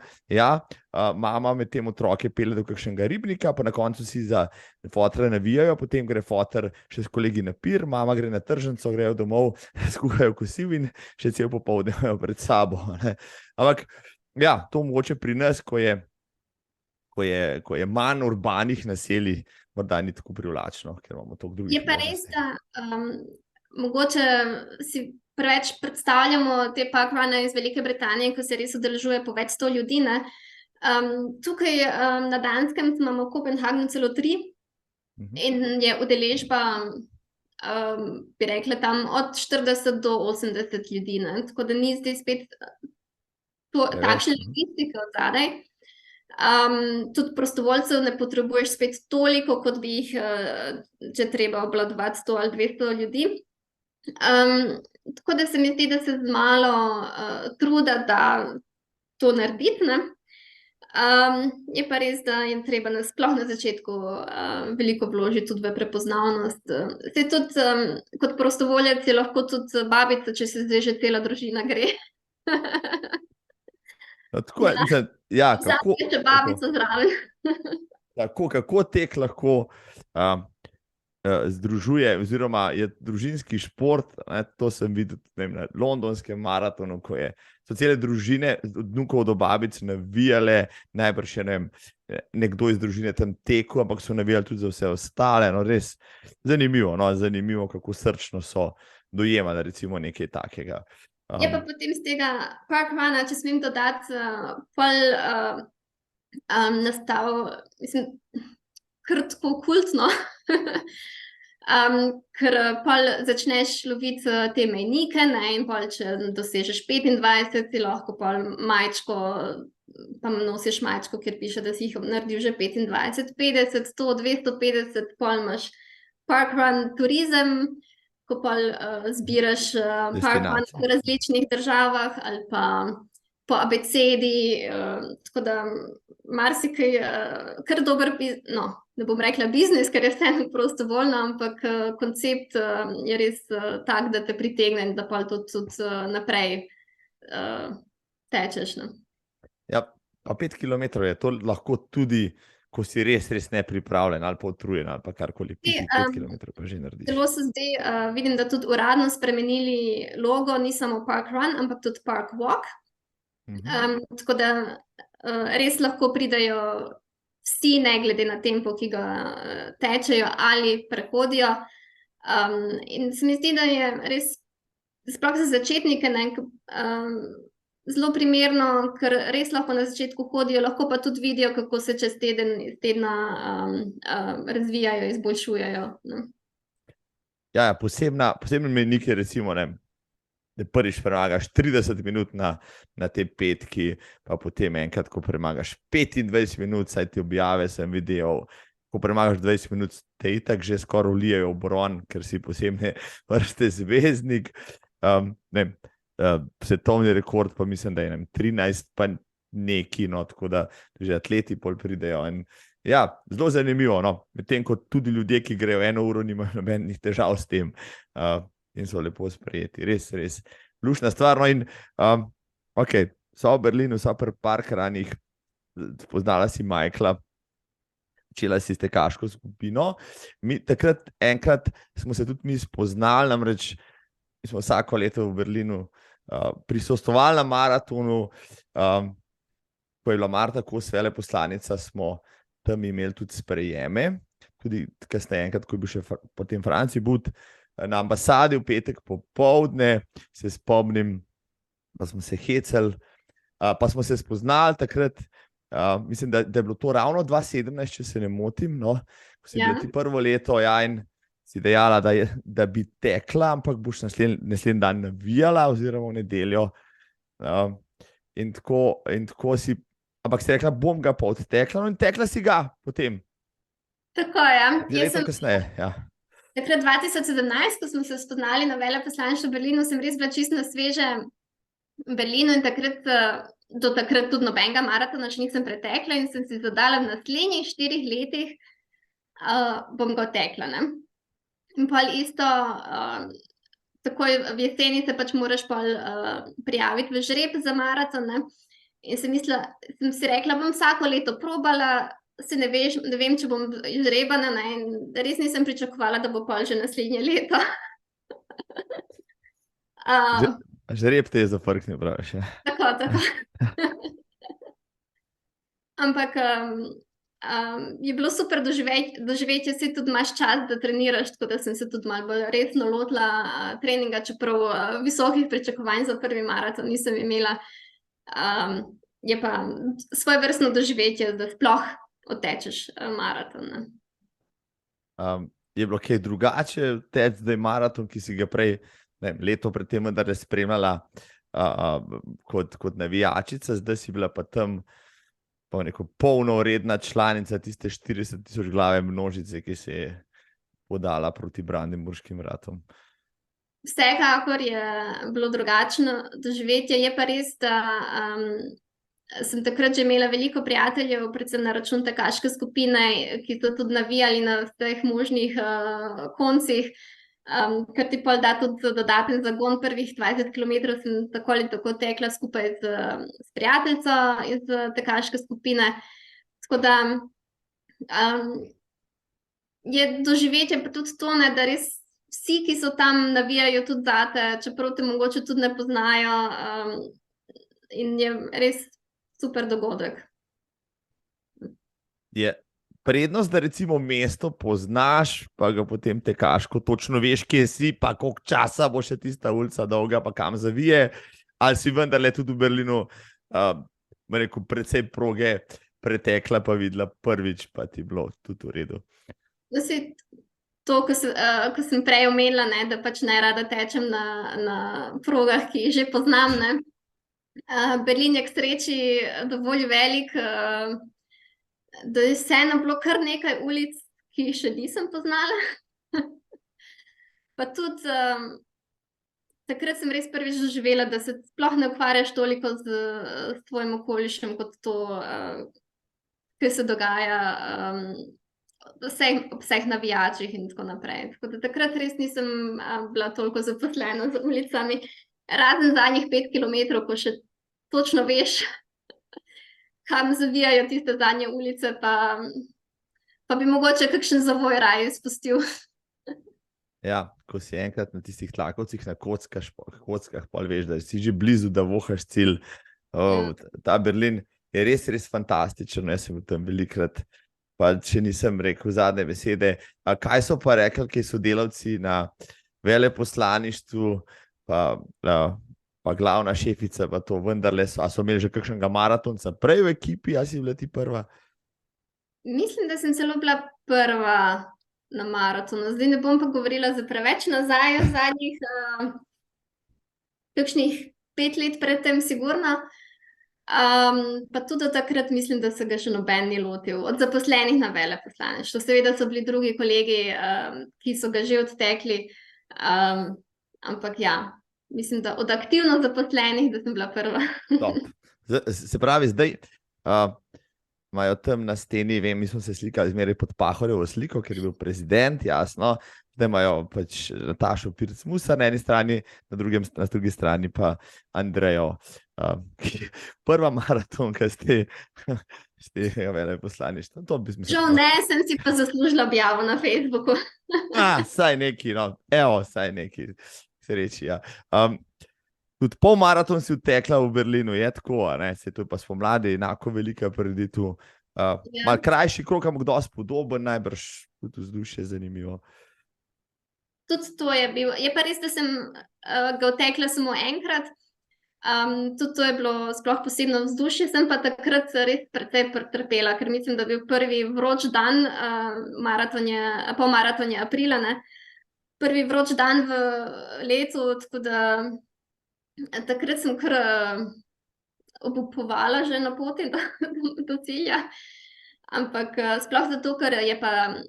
mama med tem otroke pelje do kakšnega ribnika, pa na koncu si za fotre navijajo, potem gre foter še s kolegi na pir, mama gre na tržnico, grejo domov, skuhajo kosiv in še cel popoldne imajo pred sabo. Ne. Ampak ja, to mogoče pri nas, ko je manj urbanih naselij, morda ni tako privlačno, ker imamo toliko drugih. Je pa res, da mogoče si preveč predstavljamo te parkrune iz Velike Britanije, ko se res udeležuje po več 100 ljudi. Ne? Tukaj na Danskem imamo v Kopenhagnu celo 3 in je udeležba, bi rekla, tam od 40 do 80 ljudi. Ne? Tako da ni zdaj spet takšne logistike od zadaj. Tudi prostovoljcev ne potrebuješ spet toliko, kot bi jih, če treba obvladovati 100 ali 200 ljudi. Tako da se mi zdi, da se z malo truda, da to narediti. Ne? Je pa res, da je treba sploh na začetku veliko vložiti tudi v prepoznavnost. Se tudi kot prostovoljec je lahko tudi babica, če se zdaj že cela družina gre. Tako je, mislim, kako je babica zraven. Kako tek lahko združuje, oziroma je družinski šport, to sem videl na londonskem maratonu, ko so cele družine od vnukov do babic navijale, najbrž je nekdo iz družine tam tekel, ampak so navijali tudi za vse ostale. No, res zanimivo, kako srčno so dojemali recimo nekaj takega. Je pa potem z tega parkruna, če smem dodati, nastal, mislim, kar tako kultno, ker pol začneš loviti te mejnike, ne, in pol, če dosežeš 25, si lahko pol majčko, pa nosiš majčko, kjer piše, da si jih naredil že 25, 50, 100, 250, pol imaš parkrun turizem, ko pol zbiraš parkrun v različnih državah ali pa po abecedi, tako da marsikaj, kar dober, ne bom rekla biznis, ker je vseeno prostovoljno, ampak koncept je res tak, da te pritegne in da pa tudi naprej tečeš. Ne? Ja, pa 5 km je to lahko tudi, ko si res nepripravljen ali pa utrujen ali pa karkoli, 5 km pa že narediš. Celo so zdaj, vidim, da tudi uradno spremenili logo, ni samo parkrun, ampak tudi parkwalk. Tako da res lahko pridejo vsi, ne glede na tempo, ki ga tečejo ali prehodijo. In se mi zdi, da je res, sploh za začetnike, zelo primerno, ker res lahko na začetku hodijo, lahko pa tudi vidijo, kako se čez tedna razvijajo, izboljšujejo. Ne? Ja, posebno mejnik je recimo, da prvič premagaš 30 minut na te petki, pa potem enkrat, ko premagaš 25 minut, saj ti objave sem videl, ko premagaš 20 minut, te itak že skoraj ulijejo v bron, ker si posebne vrste zvezdnik. Svetovni rekord pa mislim, da je 13 pa neki, tako da že atleti pol pridejo. In ja, zelo zanimivo, medtem ko tudi ljudje, ki grejo 1 uro, nimajo nobenih težav s tem. In so lepo sprejeti, res lušna stvar. In so v Berlinu, so pri parkranih, spoznala si Michaela, učila si s tekaško skupino. Enkrat smo se tudi mi spoznali, namreč mi smo vsako leto v Berlinu prisostvovali na maratonu, ko je bila Marta Kos veleposlanica, smo tam imeli tudi sprejeme, tudi kasneje enkrat, ko je bil še potem Franci But na ambasadi v petek popoldne, se spomnim, pa smo se hecali, pa smo se spoznali takrat, mislim, da je bilo to ravno 2017, če se ne motim, no, ko si bila ti prvo leto, in si dejala, da bi tekla, ampak boš naslednji dan navijala oziroma v nedeljo. In tako si, ampak si rekla, bom ga pa odtekla, in tekla si ga potem. Tako je. Leto kasneje, ja. Takrat 2017, ko smo se spoznali na veleposlaništvu v Berlinu, sem res bila čisto na sveže v Berlinu in do takrat tudi nobenega maratona še nisem pretekla in sem si zadala v naslednjih 4 letih, bom ga odtekla, ne. In pol isto, takoj v jeseni se pač moraš pol prijaviti v žreb za maraton, ne. In sem si rekla, bom vsako leto probala, se ne vem, če bom izžrebana, ne, in res nisem pričakovala, da bo pol že naslednje leto. Žreb te je zafrknil, praviš, ja. Tako. Ampak je bilo super doživetje, si tudi imaš čas, da treniraš, tako da sem se tudi malo bolj resno lotila treninga, čeprav visokih pričakovanj za prvi maraton nisem imela. Je pa svojevrstno doživetje, da sploh odtečeš maraton. Je bilo kaj drugače teči zdaj maraton, ki si ga prej, leto predtem vendarle spremljala kot navijačica, zdaj si bila pa tam polnovredna članica tiste 40.000 glave množice, ki se je podala proti brandenburškim vratom. Vsekakor je bilo drugačno doživetje, je pa res, da sem takrat že imela veliko prijateljev, predvsem na račun tekaške skupine, ki so tudi navijali na vseh možnih koncih, ker ti pol da tudi dodaten zagon. Prvih 20 kilometrov sem tako ali tako tekla skupaj s prijateljico iz tekaške skupine. Tako da je doživetje pa tudi to, ne, da res vsi, ki so tam, navijajo tudi zate, čeprav te mogoče tudi ne poznajo, in je res super dogodek. Je prednost, da recimo mesto poznaš, pa ga potem tekaško točno veš, kje si, pa koliko časa bo še tista ulica dolga, pa kam zavije, ali si vendarle tudi v Berlinu precej proge pretekla, pa videla prvič, pa ti bilo tudi v redu. To, ko sem prej omenila, ne, da pač najrada tečem na progah, ki jih že poznam, ne. Berlin je k sreči dovolj velik, da je vseeno bilo kar nekaj ulic, ki jih še nisem poznala. Pa tudi takrat sem res prvič doživela, da se sploh ne ukvarjaš toliko s tvojim okolišem kot to, kaj se dogaja vseh navijačih in tako naprej. Tako da takrat res nisem bila toliko zaposlena z ulicami, razen zadnjih 5 kilometrov, ko še točno veš, kam zavijajo tiste zadnje ulice, pa bi mogoče kakšen zavoj raje izpustil. Ja, ko si enkrat na tistih tlakovcih na kockah, pol veš, da si že blizu, da vohaš cilj. Ta Berlin je res, res fantastičen, jaz sem v tem velikrat, pa če nisem rekel zadnje besede. Kaj so pa rekli, kaj so delavci na veleposlaništvu, pa glavna šefica, pa to vendarle so imeli že kakšnega maratonca prej v ekipi, a si bila ti prva? Mislim, da sem celo bila prva na maratonu. Zdaj ne bom pa govorila za preveč nazaj, zadnjih kakšnih 5 let predtem sigurno. Pa tudi do takrat mislim, da se ga še noben ni lotil, od zaposlenih na veleposlaništvu. Seveda so bili drugi kolegi, ki so ga že odtekli, ampak ja, mislim, da od aktivno zaposlenih, da sem bila prva. Se pravi, zdaj imajo tam na steni, vem, mi smo se slikali zmeraj pod Pahorjevo sliko, ker je bil prezident, jasno, zdaj imajo pač Natašo Pirc Musar na eni strani, na drugi strani pa Andrejo, prva maratonka z tega veleposlaništva. Žal ne, sem si pa zaslužila objavo na Facebooku. Saj neki, no, saj neki. Sreči, ja. Tudi polmaraton si odtekla v Berlinu, je tako, ne? Se to je pa spomladi enako velika prireditev, Mal krajši krog, ampak dosti podoben, najbrž tudi vzdušje zanimivo. Tudi to je bil. Je pa res, da sem ga otekla samo enkrat. Tudi to je bilo sploh posebno vzdušje, sem pa takrat res precej pretrpela, ker mislim, da je bil prvi vroč dan pol maraton je aprila, ne? Prvi vroč dan v letu, tako da takrat sem kar obupovala že na poti do cilja. Ampak sploh zato, ker je pa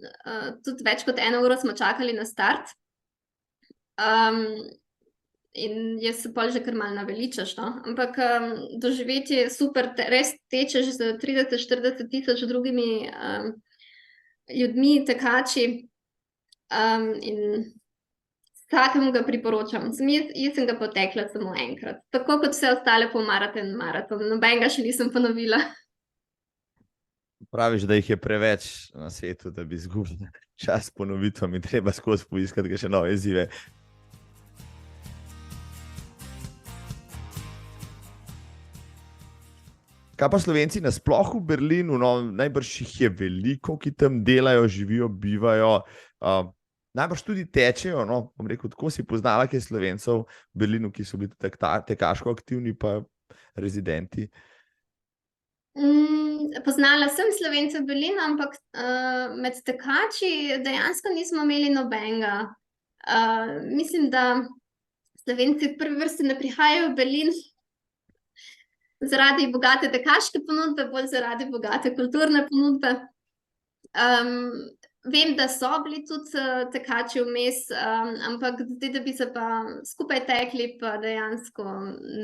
tudi več kot 1 uro smo čakali na start. In jaz se pol že kar malo naveličaš, no? Ampak doživetje je super, res tečeš z 30-40 tisoč drugimi ljudmi, tekači, in vsakemu ga priporočam. Jaz sem ga potekla samo enkrat, tako kot vse ostale polmaraton, maraton, nobenega še nisem ponovila. Praviš, da jih je preveč na svetu, da bi izgubili čas s ponovitvami, treba skozi poiskati še nove izzive. Kaj pa Slovenci nasploh v Berlinu? No, najbrž jih je veliko, ki tam delajo, živijo, bivajo. Najbrž tudi tečejo, no, bom rekel, tako si poznala, kaj Slovencev v Berlinu, ki so bili tekaško aktivni, pa rezidenti. Poznala sem Slovence v Berlinu, ampak med tekači dejansko nismo imeli nobenega. Mislim, da Slovenci v prvi vrsti ne prihajajo v Berlin zaradi bogate tekaške ponudbe, bolj zaradi bogate kulturne ponudbe. Vem, da so bili tudi tekači vmes, ampak zdaj, da bi se pa skupaj tekli, pa dejansko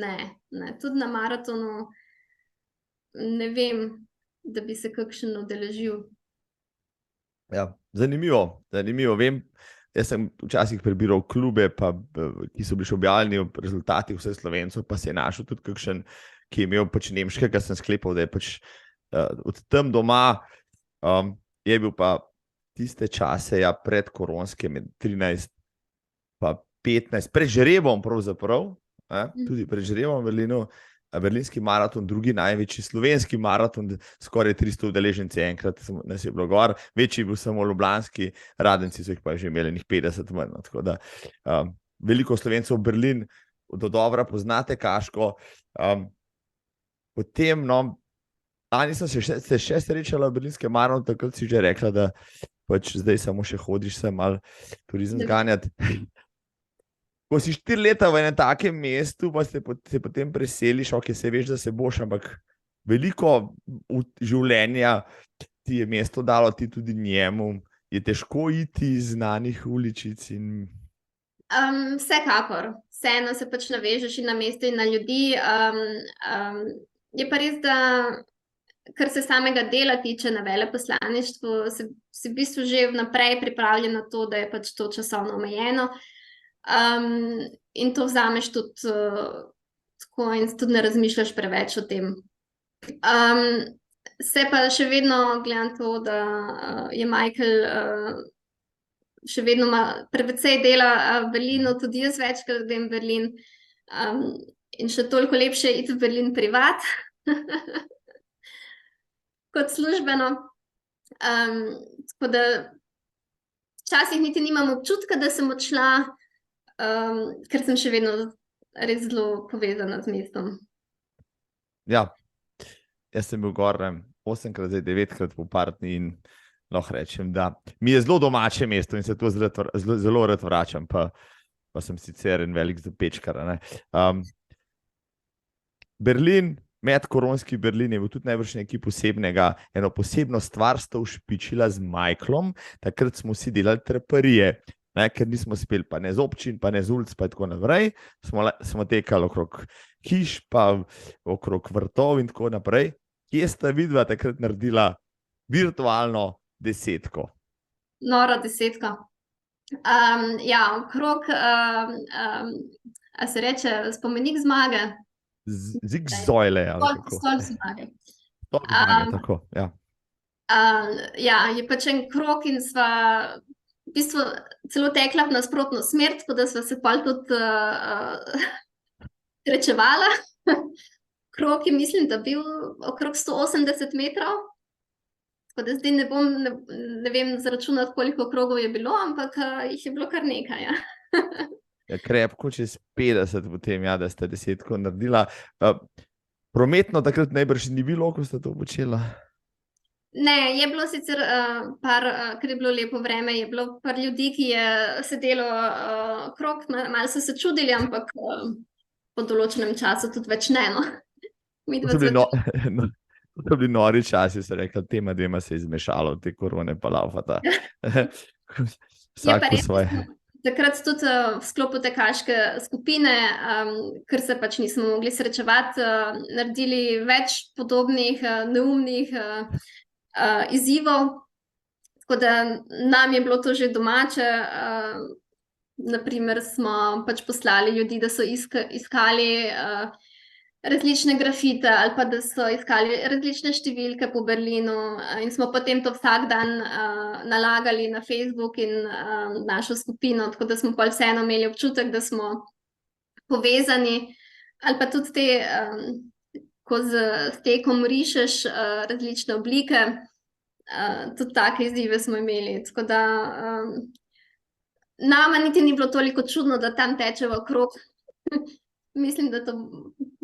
ne. Tudi na maratonu ne vem, da bi se kakšen udeležil. Ja, zanimivo. Vem, jaz sem včasih prebiral klube, ki so bili še objavljeni v rezultatih vseh Slovencev, pa se je našel tudi kakšen, ki je imel pač nemškega, sem sklepal, da je pač od tam doma, je bil pa tiste čase, ja, pred koronske, med 13 pa 15, pred žrebom pravzaprav, tudi pred žrebom v Berlinu, berlinski maraton, drugi največji slovenski maraton, skoraj 300 udeleženci enkrat nas je bilo gor, večji bil samo ljubljanski, Radenci so jih pa že imeli 50 manj, tako da veliko Slovencev v Berlin do dobra poznate tekaško. Potem, no, lani sem se še srečala v berlinskem maratonu, takrat si že rekla, da pač zdaj samo še hodiš se malo turizem zganjati. Ko si 4 leta v enem takem mestu, pa se potem preseliš, ok, se veš, da se boš, ampak veliko življenja ti je mesto dalo, ti tudi njemu. Je težko iti iz znanih uličic in... Vsekakor. Vseeno se pač navežeš in na mesto in na ljudi. Je pa res, da kar se samega dela tiče na veleposlaništvu, si v bistvu že vnaprej pripravljen na to, da je pač to časovno omejeno. In to vzameš tudi tako in tudi ne razmišljaš preveč o tem. Se pa še vedno gledam to, da je Michael še vedno ima precej dela v Berlinu, tudi jaz večkrat grem v Berlin, in še toliko lepše iti v Berlin privat kot službeno. Tako da včasih niti nimam občutka, da sem odšla, ker sem še vedno res zelo povezana z mestom. Ja, jaz sem bil gor 8-krat, 9-krat po par dni in lahko rečem, da mi je zelo domače mesto in se to zelo rad vračam, pa sem sicer en velik zapečkar. Berlin, medkoronski Berlin je bil tudi najbrž nekaj posebnega, eno posebno stvar sta ušpičila z Michaelom, takrat smo si delali treparije. Ker nismo speli pa ne z občin, pa ne z ulic, pa tako naprej, smo tekali okrog hiš, pa okrog vrtov in tako naprej. Kje sta vidva takrat naredila virtualno 10? Nora 10. Ja, okrog, a se reče spomenik zmage? Zigzojle, ali kako? Stolp zmage. Stolp zmage, tako, ja. Ja, je pač en krog in sva v bistvu celo tekla v nasprotno smer, tako da sva se pol tudi srečevala. Krog je, mislim, da bil okrog 180 metrov. Tako da zdaj ne bom, ne vem zračunati, koliko krogov je bilo, ampak jih je bilo kar nekaj. Ja. Ja, krepko čez 50 potem, ja, da ste 10 naredila. Prometno takrat najbrž ni bilo, ko ste to počela? Ne, je bilo sicer ker je bilo lepo vreme, je bilo par ljudi, ki je sedelo krog, malo so se čudili, ampak po določenem času tudi več ne. No. To so bili, to so bili nori časi, so rekli, tema dvema se je izmešalo, te korone pa laufata. Vsak po svoje. Takrat tudi v sklopu tekaške skupine, ker se pač nismo mogli srečevati, naredili več podobnih neumnih izzivov, tako da nam je bilo to že domače. Naprimer smo pač poslali ljudi, da so iskali različne grafite ali pa da so iskali različne številke po Berlinu in smo potem to vsak dan nalagali na Facebook in našo skupino, tako da smo pa vseeno imeli občutek, da smo povezani, ali pa tudi te, ko s tekom rišeš različne oblike, tudi take izzive smo imeli, tako da nama niti ni bilo toliko čudno, da tam tečeva okrog. Mislim, da to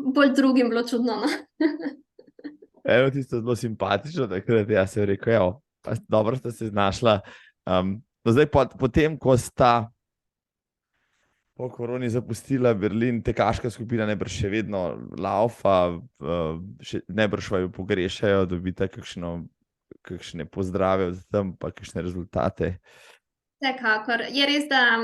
bolj drugim bilo čudno. No? Evo, tisto zelo simpatično, takrat jaz sem rekel, evo, dobro ste se znašla. No zdaj, potem, ko sta po koroni zapustila Berlin, tekaška skupina najbrž še vedno laufa, najbrž vaju pogrešajo, dobite kakšne pozdrave od tam, pa kakšne rezultate. Vsekakor. Je res, da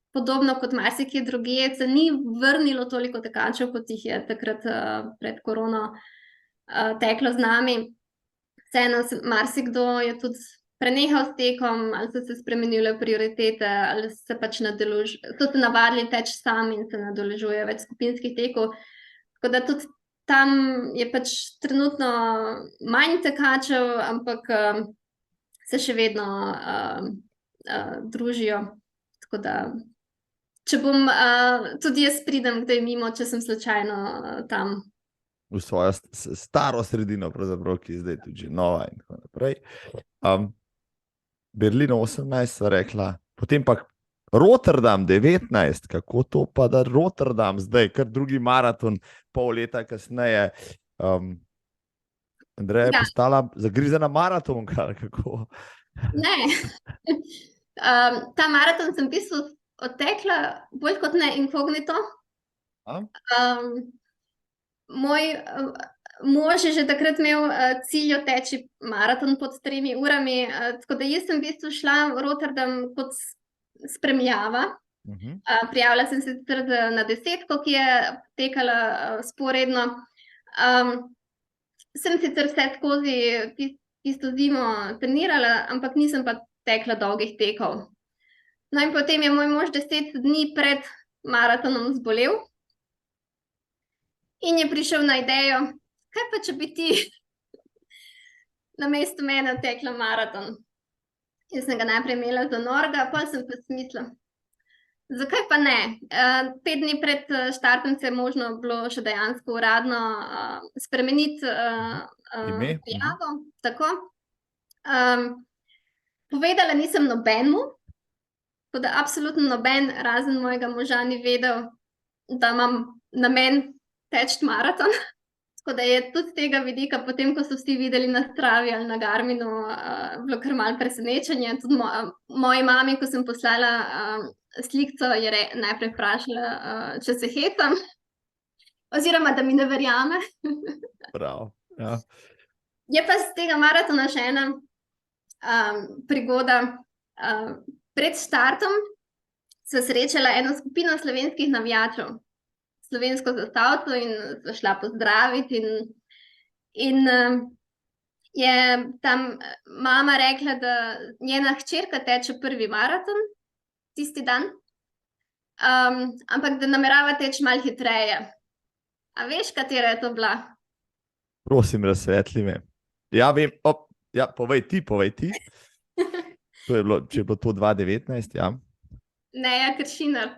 podobno kot marsikje drugje, se ni vrnilo toliko tekačev, kot jih je takrat pred korono teklo z nami. Vseeno marsikdo je tudi prenehal s tekom, ali so se spremenile prioritete, ali se pač so se navadili teči sami in se nadeležuje več skupinskih tekov. Tako da tudi tam je pač trenutno manj tekačev, ampak se še vedno družijo. Tako da če bom, tudi jaz pridem kdaj mimo, če sem slučajno tam. V svojo staro sredino, pravzaprav, ki je zdaj tudi že nova in tako naprej. Berlin 18, sva rekla, potem pa Rotterdam 19, kako to pa da Rotterdam zdaj, kar drugi maraton, pol leta kasneje. Andreja je postala zagrizena maratonka, kako? Ne, ta maraton sem v bistvu odtekla bolj kot ne inkognito. Moj mož je že takrat imel cilj oteči maraton pod 3 urami, tako da jaz sem v bistvu šla v Rotterdam kot spremljava. Prijavila sem se na 10, ki je tekala sporedno. Sem sicer vse skozi tisto zimo trenirala, ampak nisem pa tekla dolgih tekov. No in potem je moj mož 10 dni pred maratonom zbolel in je prišel na idejo, kaj pa če bi ti namesto mene tekla maraton. Jaz sem ga najprej imela za norga, potem sem pa smislila, zakaj pa ne? 5 dni pred štartom se je možno bilo še dejansko uradno spremeniti prijavo. Tako. Povedala nisem nobenemu, tako da absolutno noben razen mojega moža ni vedel, da imam namen teči maraton. Tako da je tudi z tega vidika, potem ko so vsi videli na Stravi ali na Garminu, bilo kar malo presenečenje. Tudi moji mami, ko sem poslala slikco, je najprej vprašala, če se hecam, oziroma da mi ne verjame. Prav, ja. Je pa z tega maratona še ena prigoda. Pred štartom sva srečala eno skupino slovenskih navijačev, slovensko zastavico, in sva šla pozdraviti in je tam mama rekla, da njena hčerka teče prvi maraton tisti dan, ampak da namerava teči malo hitreje. A veš, katera je to bila? Prosim, razsvetli me. Ja, vem, povej ti. To je bilo, če je bilo to 2019, ja. Neja Kršinar.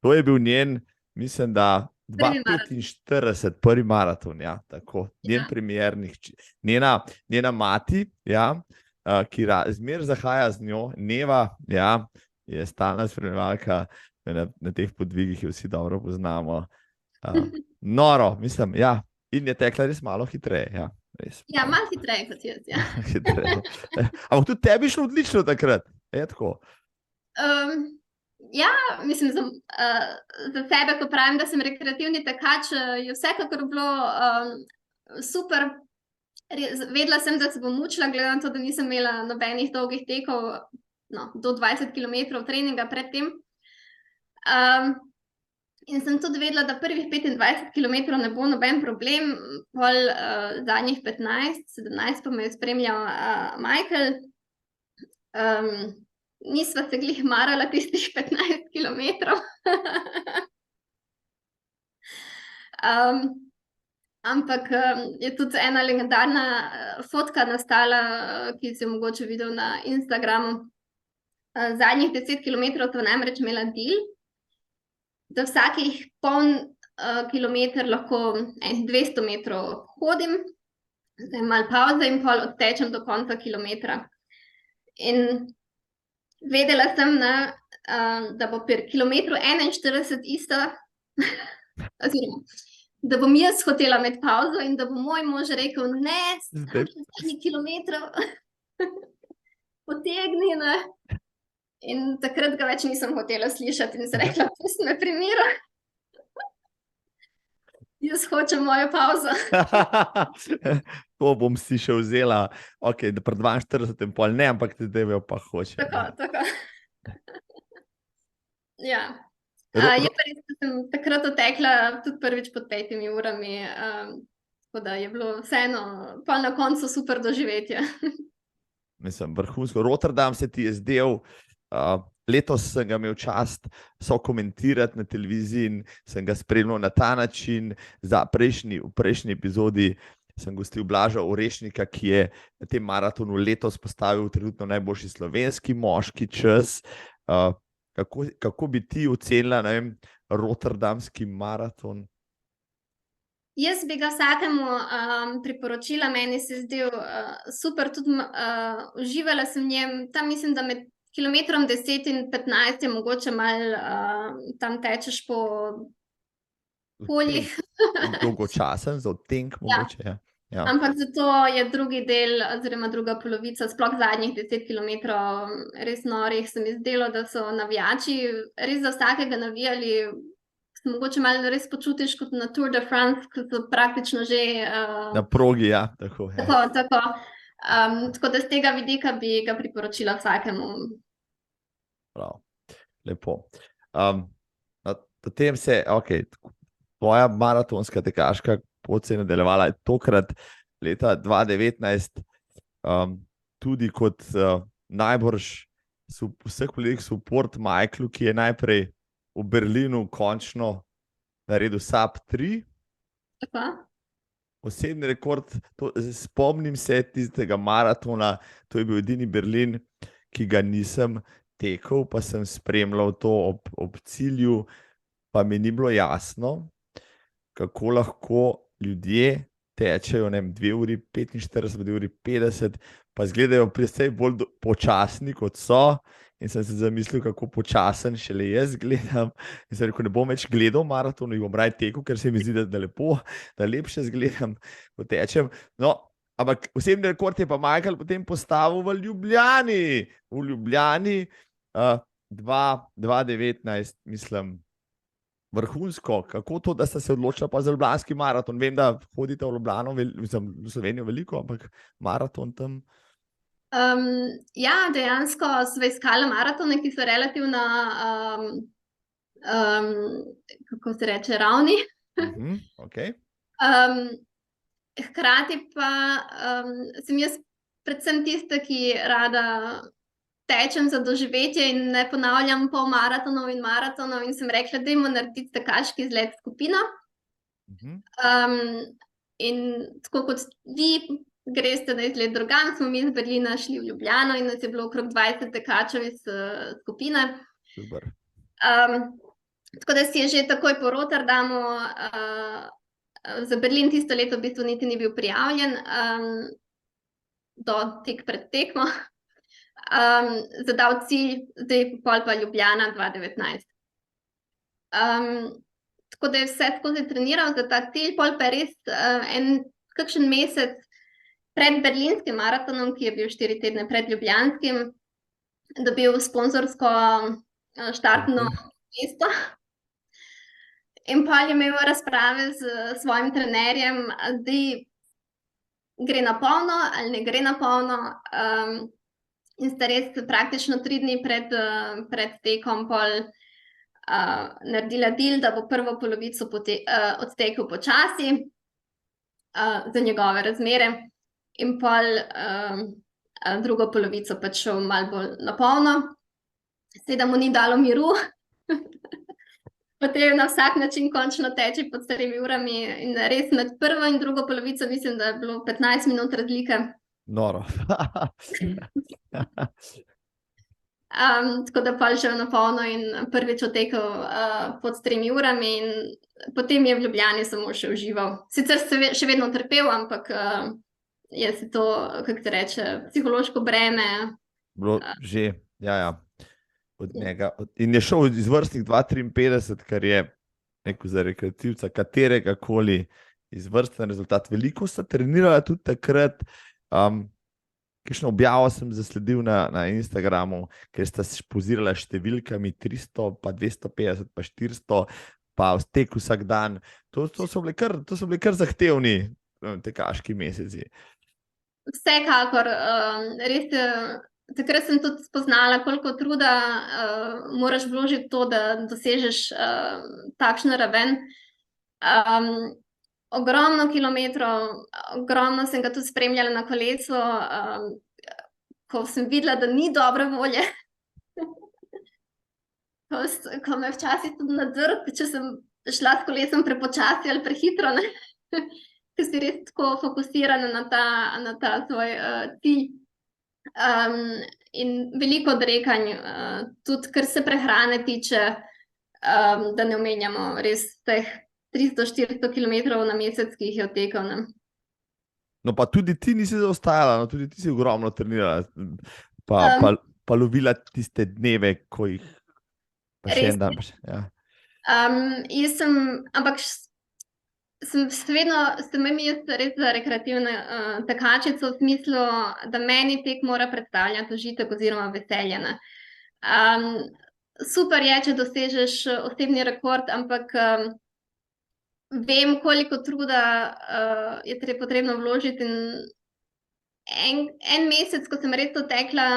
To je bil njen, mislim, da Prvi maraton. 2:45, prvi maraton, ja, tako, njen Ja. premierni, njena mati, ja, ki zmeraj zahaja z njo, Neva, ja, je stalna spremljevalka na teh podvigih, jo vsi dobro poznamo. Noro, mislim, ja, in je tekla res malo hitreje, ja, res. Ja, malo hitreje kot jaz, ja. Malo hitreje. Ampak tudi tebi je šlo odlično takrat, je tako. Ja, mislim, za sebe, ko pravim, da sem rekreativni tekač, je vsekakor bilo super. Vedela sem, da se bom mučila, glede na to, da nisem imela nobenih dolgih tekov, no, do 20 km treninga predtem. In sem tudi vedela, da prvih 25 km ne bo noben problem, pol zadnjih 15, 17 pa me je spremljal Michael. Nisva se glih marala tistih 15 km. Ampak je tudi ena legendarna fotka nastala, ki si jo mogoče videl na Instagramu. Zadnjih 10 km sva namreč imela deal, da vsakih pol kilometer lahko 200 metrov hodim, zdaj malo pauze in pol odtečem do konca kilometra. In vedela sem, da bo pri kilometru 41 isto, oziroma, da bom jaz hotela med pauzo in da bo moj mož rekel, ne, zadnji kilometrov, potegni, ne. In takrat ga več nisem hotela slišati in sem rekla, pusti me pri miru. Jaz hočem mojo pauzo. To bom si še vzela, ok, da pri 42 pol ne, ampak zdaj jo pa hoče. Tako. Ja. Je pa res, da sem takrat otekla tudi prvič pod 5 urami, tako da je bilo vseeno pol na koncu super doživetje. Mislim, vrhunsko. Rotterdam se ti je zdel, letos sem ga imel čast sokomentirati na televiziji in sem ga spremljal na ta način. V prejšnji epizodi sem gostil Blaža Orešnika, ki je na tem maratonu letos postavil trenutno najboljši slovenski moški čas. Kako bi ti ocenila, ne vem, rotterdamski maraton? Jaz bi ga vsakemu priporočila, meni se zdel super, tudi uživala sem v njem. Tam mislim, da med kilometrom 10 in 15 je mogoče malo tam tečeš po poljih. Dolgočasen, za odtenk mogoče, ja. Ja. Ampak zato je drugi del, oziroma druga polovica, sploh zadnjih 10 kilometrov, res norih, se mi zdelo, da so navijači res za vsakega navijali. Se mogoče malo res počutiš kot na Tour de France, ko so praktično že... Na progi, ja. Tako. Tako da z tega vidika bi ga priporočila vsakemu. Prav, lepo. Potem se, ok, tvoja maratonska tekaška pot se je nadaljevala tokrat leta 2019, tudi kot najbrž vseh velikih support Michaelu, ki je najprej v Berlinu končno naredil SAP 3. Tako? Osebni rekord, spomnim se tistega maratona, to je bil edini Berlin, ki ga nisem tekel, pa sem spremljal to ob cilju, pa mi ni bilo jasno, kako lahko ljudje tečejo 2:45, 2:50, pa izgledajo precej bolj počasni, kot so. In sem se zamislil, kako počasen šele jaz gledam. In sem rekel, ne bom več gledal maratonu, jih bom raje tekel, ker se mi zdi, da lepo, da lepše zgledam, ko tečem. No, ampak osebni rekord je pa Michael potem postavil v Ljubljani. V Ljubljani 2019, mislim, vrhunsko. Kako to, da sta se odločila pa za ljubljanski maraton? Vem, da hodite v Ljubljano, v Slovenijo veliko, ampak maraton tam... Ja, dejansko sva iskala maratone, ki so relativno, kako se reče, ravni. Okay. Hkrati pa sem jaz predvsem tista, ki rada tečem za doživetje in ne ponavljam pol maratonov in maratonov, in sem rekla, dajmo narediti tekaški izlet skupino. In tako kot vi greste na izlet drugam, smo mi iz Berlina šli v Ljubljano in nas je bilo okrog 20 tekačev iz skupine. Super. Tako da si je že takoj po Rotterdamu, za Berlin tisto leto v bistvu niti ni bil prijavljen, do tik pred tekmo, zadal cilj, zdaj pol pa Ljubljana 2019. Tako da je vse skozi treniral za ta cilj, pol pa je res kakšen mesec pred berlinskim maratonom, ki je bil 4 tedne pred ljubljanskim, dobil sponzorsko štartno mesto. In pol je imel razprave z svojim trenerjem, da gre na polno ali ne gre na polno. In sta res praktično 3 dni pred tekom pol naredila deal, da bo prvo polovico odtekel počasi za njegove razmere in pol drugo polovico pač šel malo bolj na polno. Seveda mu ni dalo miru. Potem na vsak način končno teči pod 4 urami in res med prvo in drugo polovico mislim, da je bilo 15 minut razlike. Noro. Tako da pa šel na polno in prvič odtekel pod 3 urami in potem je v Ljubljani samo še užival. Sicer se še vedno trpel, ampak je se to, kako se reče, psihološko breme. Bilo že, ja. Od njega. In je šel iz vrstnih 2:53, kar je rekel za rekreativca katerega koli izvrsten rezultat. Veliko sta trenirala tudi takrat. Kakšno objavo sem zasledil na Instagramu, ker sta se pozirala številkami 300, pa 250, pa 400, pa vstek vsak dan. To so bili kar zahtevni tekaški meseci. Vsekakor, res takrat sem tudi spoznala, koliko truda moraš vložiti to, da dosežeš takšno raven. Ogromno kilometrov, ogromno sem ga tudi spremljala na kolesu, ko sem videla, da ni dobre volje. Ko me včasih tudi nadrl, če sem šla s kolesom prepočasi ali prehitro, ne? Ker si res tako fokusirana na ta svoj cilj. In veliko odrekanj, tudi kar se prehrane tiče, da ne omenjamo res teh 300-400 kilometrov na mesec, ki jih je odtekal. No pa tudi ti nisi zaostajala, tudi ti si ogromno trenirala, pa lovila tiste dneve, ko jih pa še en dan. Ja. Jaz sem jaz res za rekreativno tekačico v smislu, da meni tek mora predstavljati užitek oziroma veselje. Super je, če dosežeš osebni rekord, ampak vem, koliko truda je potrebno vložiti in en mesec, ko sem res odtekla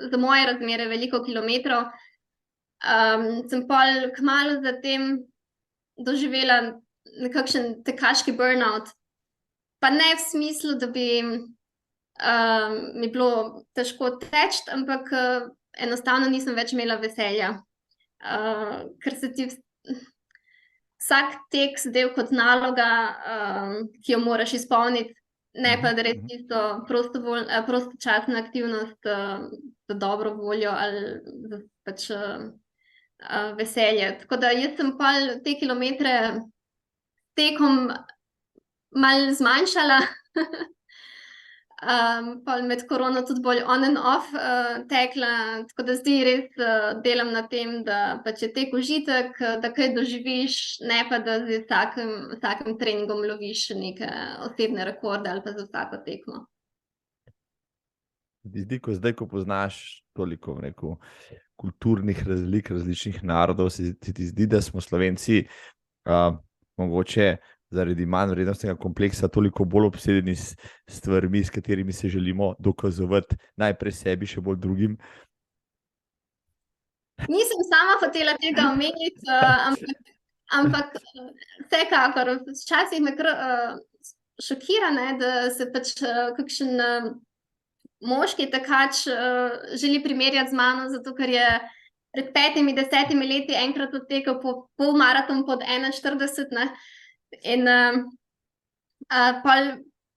za moje razmere veliko kilometrov, sem pol kmalu zatem doživela nekakšen tekaški burnout. Pa ne v smislu, da bi mi bilo težko teči, ampak enostavno nisem več imela veselja. Ker se ti vsak tek zdel kot naloga, ki jo moraš izpolniti, ne pa da res tisto prostočasna aktivnost za dobro voljo ali za pač veselje. Tako da jaz sem pa te kilometre tekom malo zmanjšala, pa med korono tudi bolj on and off tekla, tako da zdaj res delam na tem, da pač je tek užitek, da kaj doživiš, ne pa da z vsakim treningom loviš neke osebne rekorde ali pa za vsako tekmo. Zdaj, ko poznaš toliko kulturnih razlik različnih narodov, se ti zdi, da smo Slovenci mogoče zaradi manj vrednostnega kompleksa toliko bolj obsedeni s stvarmi, s katerimi se želimo dokazovati najprej sebi, še bolj drugim? Nisem sama hotela tega omeniti, ampak vsekakor, včasih me kar šokira, da se pač kakšen moški tekač želi primerjati z mano, zato ker je pred 5-10 leti enkrat odtekel polmaraton pod 1:40, ne. In pol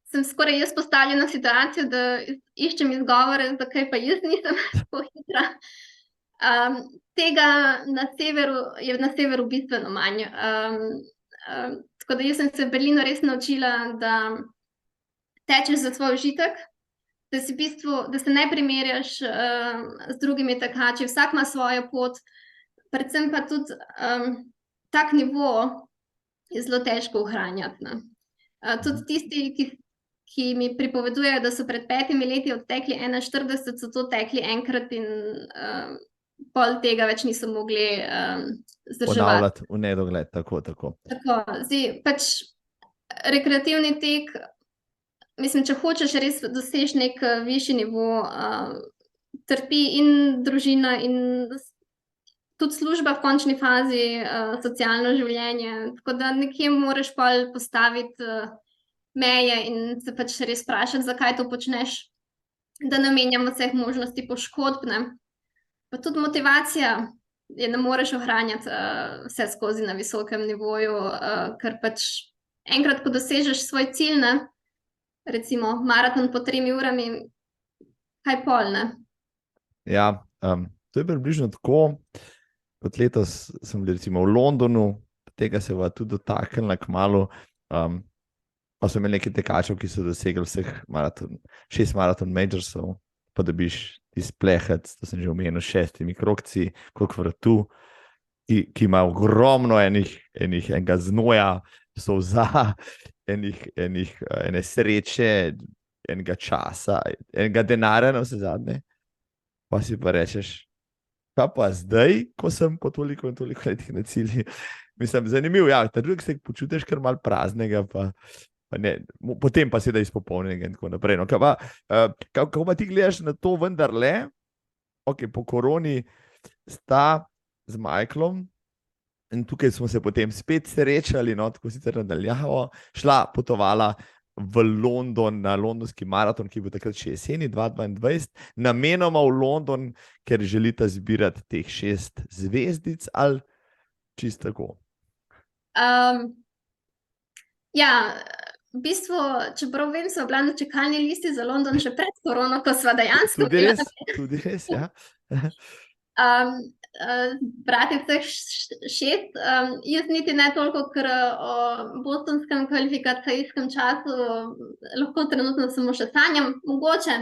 sem skoraj jaz postavljena v situacijo, da iščem izgovore, zakaj pa jaz nisem tako hitra. Tega je na severu bistveno manj. Tako da jaz sem se v Berlinu res naučila, da tečeš za svoj užitek, da se ne primerjaš z drugimi tekači, vsak ima svojo pot, predvsem pa tudi tak nivo je zelo težko ohranjati. Ne. Tudi tisti, ki mi pripovedujejo, da so pred 5 leti odtekli 41, so to tekli enkrat in pol tega več niso mogli zdrževati. Ponavljati v nedogled, tako. Tako, zdaj, pač rekreativni tek, mislim, če hočeš res doseči nek višji nivo, trpi in družina in tudi služba v končni fazi, socialno življenje, tako da nekje moraš pol postaviti meje in se pač res vprašati, zakaj to počneš, da namenjamo vseh možnosti poškodb, ne. Pa tudi motivacija je ne moreš ohranjati vse skozi na visokem nivoju, ker pač enkrat, ko dosežeš svoj cilj, ne, recimo maraton po 3 urami, kaj pol, ne? Ja, to je približno tako, kot letos sem bil recimo v Londonu, tega se bova tudi dotaknila kmalu, pa so imeli nekaj tekačev, ki so dosegli vseh 6 maraton majorsov, pa dobiš tisti plehec, to sem že omenil, 6 krogci, koliko vratu, ki ima ogromno enega znoja, solza, ene sreče, enega časa, enega denarja na vse zadnje. Pa si pa rečeš, kaj pa zdaj, ko sem po toliko in toliko letih na cilju. Mislim, zanimivo, ja, trenutek se počutiš kar malo praznega, pa ne, potem pa seveda izpopolnjenega in tako naprej. No, kako pa ti gledaš na to vendarle, ok, po koroni sta z Michaelom in tukaj smo se potem spet srečali, no, tako sicer nadaljavo, potovala v London na londonski maraton, ki bo takrat še jeseni 2022, namenoma v London, ker želita zbirati teh 6 zvezdic ali čisto tako? Ja, v bistvu, čeprav vem, so bila na čakalni listi za London že pred korono, ko sva dejansko bila. Tudi res, ja. Brati vseh 6, jaz niti ne toliko, ker o bostonskem kvalifikacijskem času lahko trenutno samo še sanjam, mogoče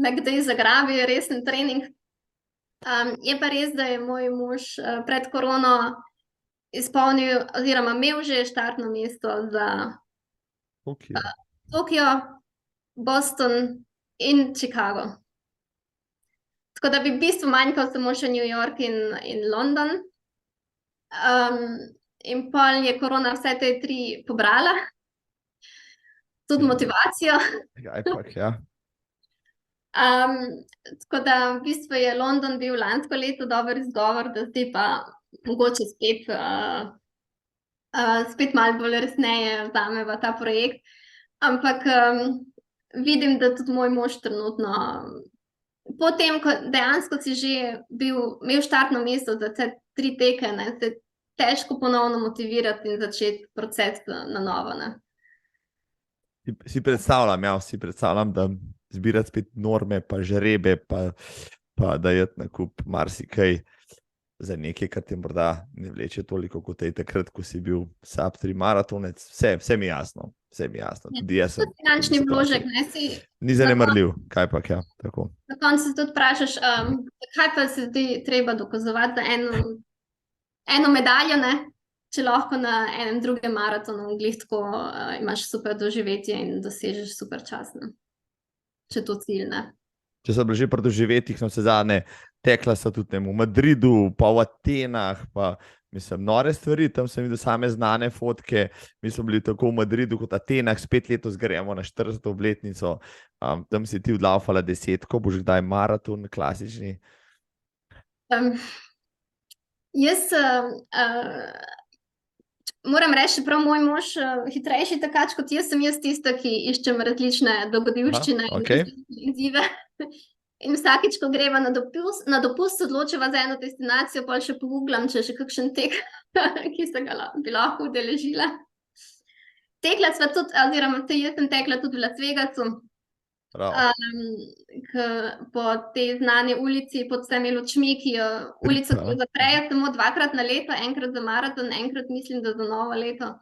me kdaj zagrabi resen trening. Je pa res, da je moj mož pred korono izpolnil oziroma imel že štartno mesto za Tokio, Boston in Chicago. Tako da bi v bistvu manjkal samo še New York in London. In pol je korona vse te 3 pobrala. Tudi motivacijo. Ja. Tako da v bistvu je London bil lansko leto dober izgovor, da zdaj pa mogoče spet malo bolj resneje vzameva ta projekt. Ampak vidim, da tudi moj mož trenutno, potem, ko dejansko si že imel štartno mesto za te 3 teke, ne, se težko ponovno motivirati in začeti proces na novo. Ne. Si predstavljam, da zbirati spet norme, pa žrebe, pa da je na kup marsikaj za nekaj, kar te morda ne vleče toliko, kot je takrat, ko si bil sub 3 maratonec. Vse mi je jasno. Tudi jaz sem. Finančni vložek, ne si. Ni zanemarljiv, kaj pa, ja, tako. Na koncu se tudi vprašaš, kaj pa se zdaj treba dokazovati za eno medaljo, ne? Če lahko na enem drugem maratonu glih tako imaš super doživetje in dosežeš super čas, ne? Če to cilj, ne? Če so bili že pri doživetjih, no vse zadnje, tekla so tudi v Madridu, pa v Atenah, pa mislim, nore stvari, tam sem videl same znane fotke, mi smo bili tako v Madridu kot Atenah, spet letos gremo na 40. obletnico, tam si ti odlaufala 10, boš kdaj maraton klasični? Jaz moram reči, prav moj mož hitrejši tekač kot jaz sem tista, ki iščem različne dogodivščine in izzive. In vsakič, ko greva na dopust, odločiva za eno destinacijo, pa še pogooglam, če je še kakšen tek, ki se ga bi lahko udeležila. Tekla sva tudi, oziroma jaz sem tekla tudi v Las Vegasu, po tej znani ulici pod vsemi lučmi, ki jo ulico Ja. zaprejo samo 2-krat na leto, enkrat za maraton, enkrat mislim, da za novo leto.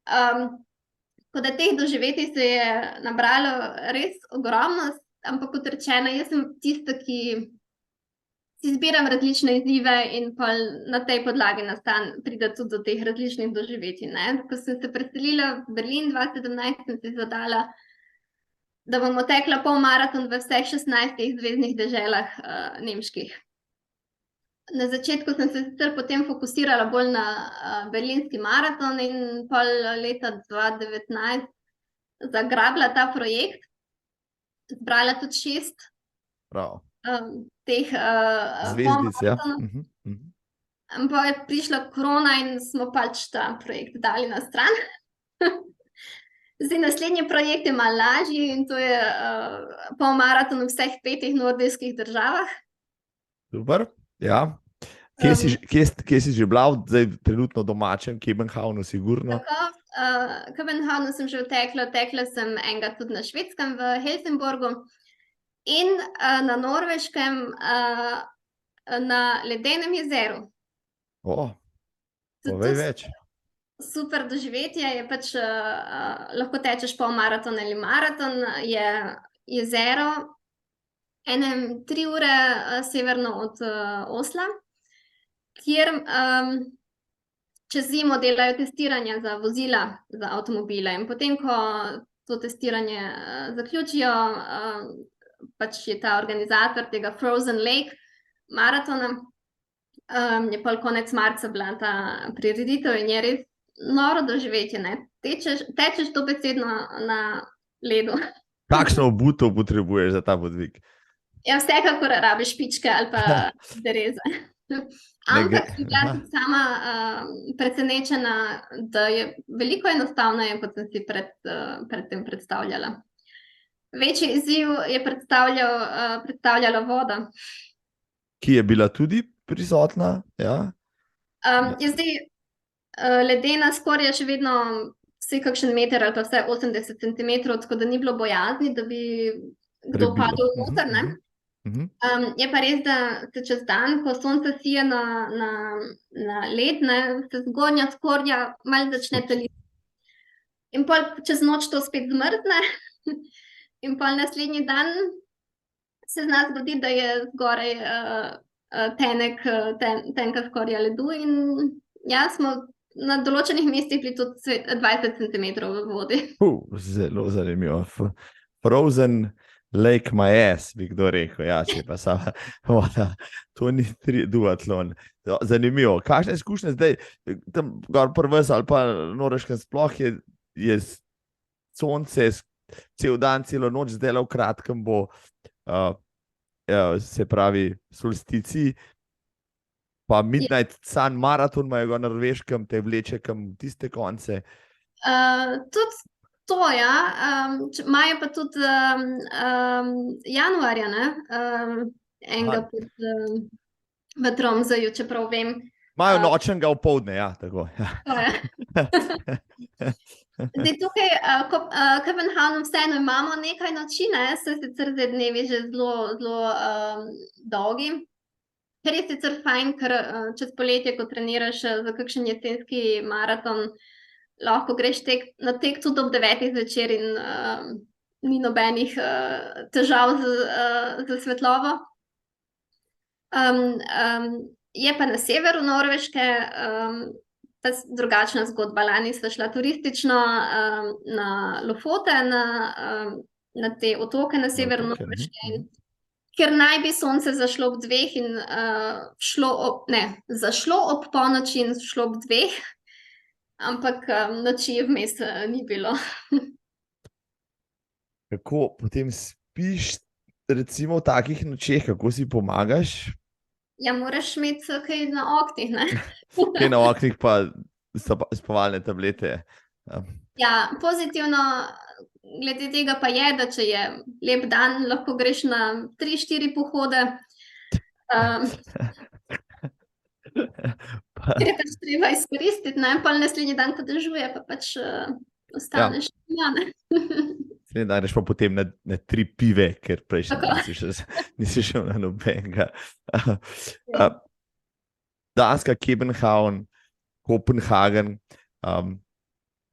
Tako da teh doživetij se je nabralo res ogromno, ampak kot rečeno, jaz sem tista, ki si zbiram različne izzive in pa na tej podlagi pride tudi do teh različnih doživetij. Ko sem se preselila v Berlin 2017, sem si zadala, da bomo tekla polmaraton v vseh 16 zveznih deželah nemških. Na začetku sem se sicer potem fokusirala bolj na berlinski maraton in pol leta 2019 zagrabila ta projekt, zbrala tudi 6 teh zvezdic, ja. polmaratonov. Ampak je prišla korona in smo pač ta projekt dali na stran. Zdaj, naslednji projekt je malo lažji in to je polmaraton v vseh 5 nordijskih državah. Super, ja. Kje si že bila, zdaj trenutno domačem, Kopenhavnu sigurno? Tako, Kopenhavnu sem že tekla sem enega tudi na Švedskem v Helsingborgu in na Norveškem na Ledenem jezeru. Povej več. Super doživetje je pač, lahko tečeš polmaraton ali maraton, je jezero 3 ure severno od Osla, kjer čez zimo delajo testiranja za vozila, za avtomobile in potem, ko to testiranje zaključijo, pač je ta organizator tega Frozen Lake maratona, je pol konec marca bila ta prireditev in je res noro doživetje, ne? Tečeš dobesedno na ledu. Kakšno obutev potrebuješ za ta podvig? Ja, vsekakor rabiš špičke ali pa dereze. Ampak sem bila tudi sama presenečena, da je veliko enostavneje, kot sem si pred tem predstavljala. Večji izziv je predstavljala voda. Ki je bila tudi prisotna, ja? Je zdaj ledena skorja še vedno vsaj kakšen meter ali pa vsaj 80 centimetrov, tako da ni bilo bojazni, da bi kdo padel noter, ne? Je pa res, da se čez dan, ko sonce sije na led, ne, se zgornja skorja malo začne taliti. In pol čez noč to spet zmrzne in pol naslednji dan se zna zgoditi, da je zgoraj tenka skorja ledu in ja, smo na določenih mestih bili tudi 20 centimetrov v vodi. Zelo zanimivo. Frozen Lake my ass, bi kdo rekel. Ja, če pa sama voda. To ni duatlon. Zanimivo. Kakšne izkušnje zdaj, tam gor pri vas ali pa Norveškem sploh je sonce cel dan, celo noč, zdaj v kratkem bo se pravi solstici, pa Midnight Sun maraton imajo na Norveškem, te vleče kam tiste konce. Tudi to, ja. Imajo pa tudi januarja, ne? Enega v Tromsøju, čeprav vem. Imajo nočnega opoldne, ja, tako. Zdaj tukaj, Kopenhavnu vseeno imamo nekaj noči, ne? Se sicer zdaj dnevi že zelo dolgi. Ker je sicer fajn, ker čez poletje, ko treniraš za kakšen jesenski maraton, lahko greš na tek tudi ob 9 zvečer in ni nobenih težav z svetlobo. Je pa na severu Norveške drugačna zgodba. Lani sva šla turistično na Lofoten, na te otoke na severu Norveške, ker naj bi sonce zašlo ob 2 in zašlo ob polnoči in šlo ob 2, ampak noči vmes ni bilo. Kako potem spiš, recimo v takih nočeh, kako si pomagaš? Ja, moraš imeti kaj na oknih, ne? Kaj na oknih pa spavalne tablete. Ja, pozitivno glede tega pa je, da če je lep dan, lahko greš na 3-4 pohode. Ker je pač treba izkoristiti, ne? Pol naslednji dan, ko dežuje, pa pač ostaneš. Ja. Ne daš pa potem na 3 pive, ker prejšnji Tako. nisi šel na nobenega. Danska, Kebenhavn, Kopenhagen,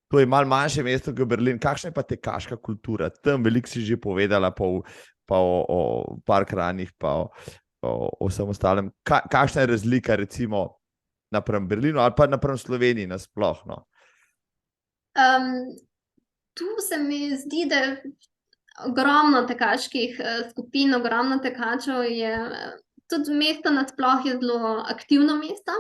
to je malo manjše mesto kot Berlin. Kakšna je pa tekaška kultura? Tam veliko si že povedala, pa o parkranjih, pa o vsem ostalem. Kakšna je razlika recimo napram Berlinu ali pa napram Sloveniji nasploh? No? Tu se mi zdi, da je ogromno tekaških skupin, ogromno tekačev je, tudi mesto nasploh je zelo aktivno mesto.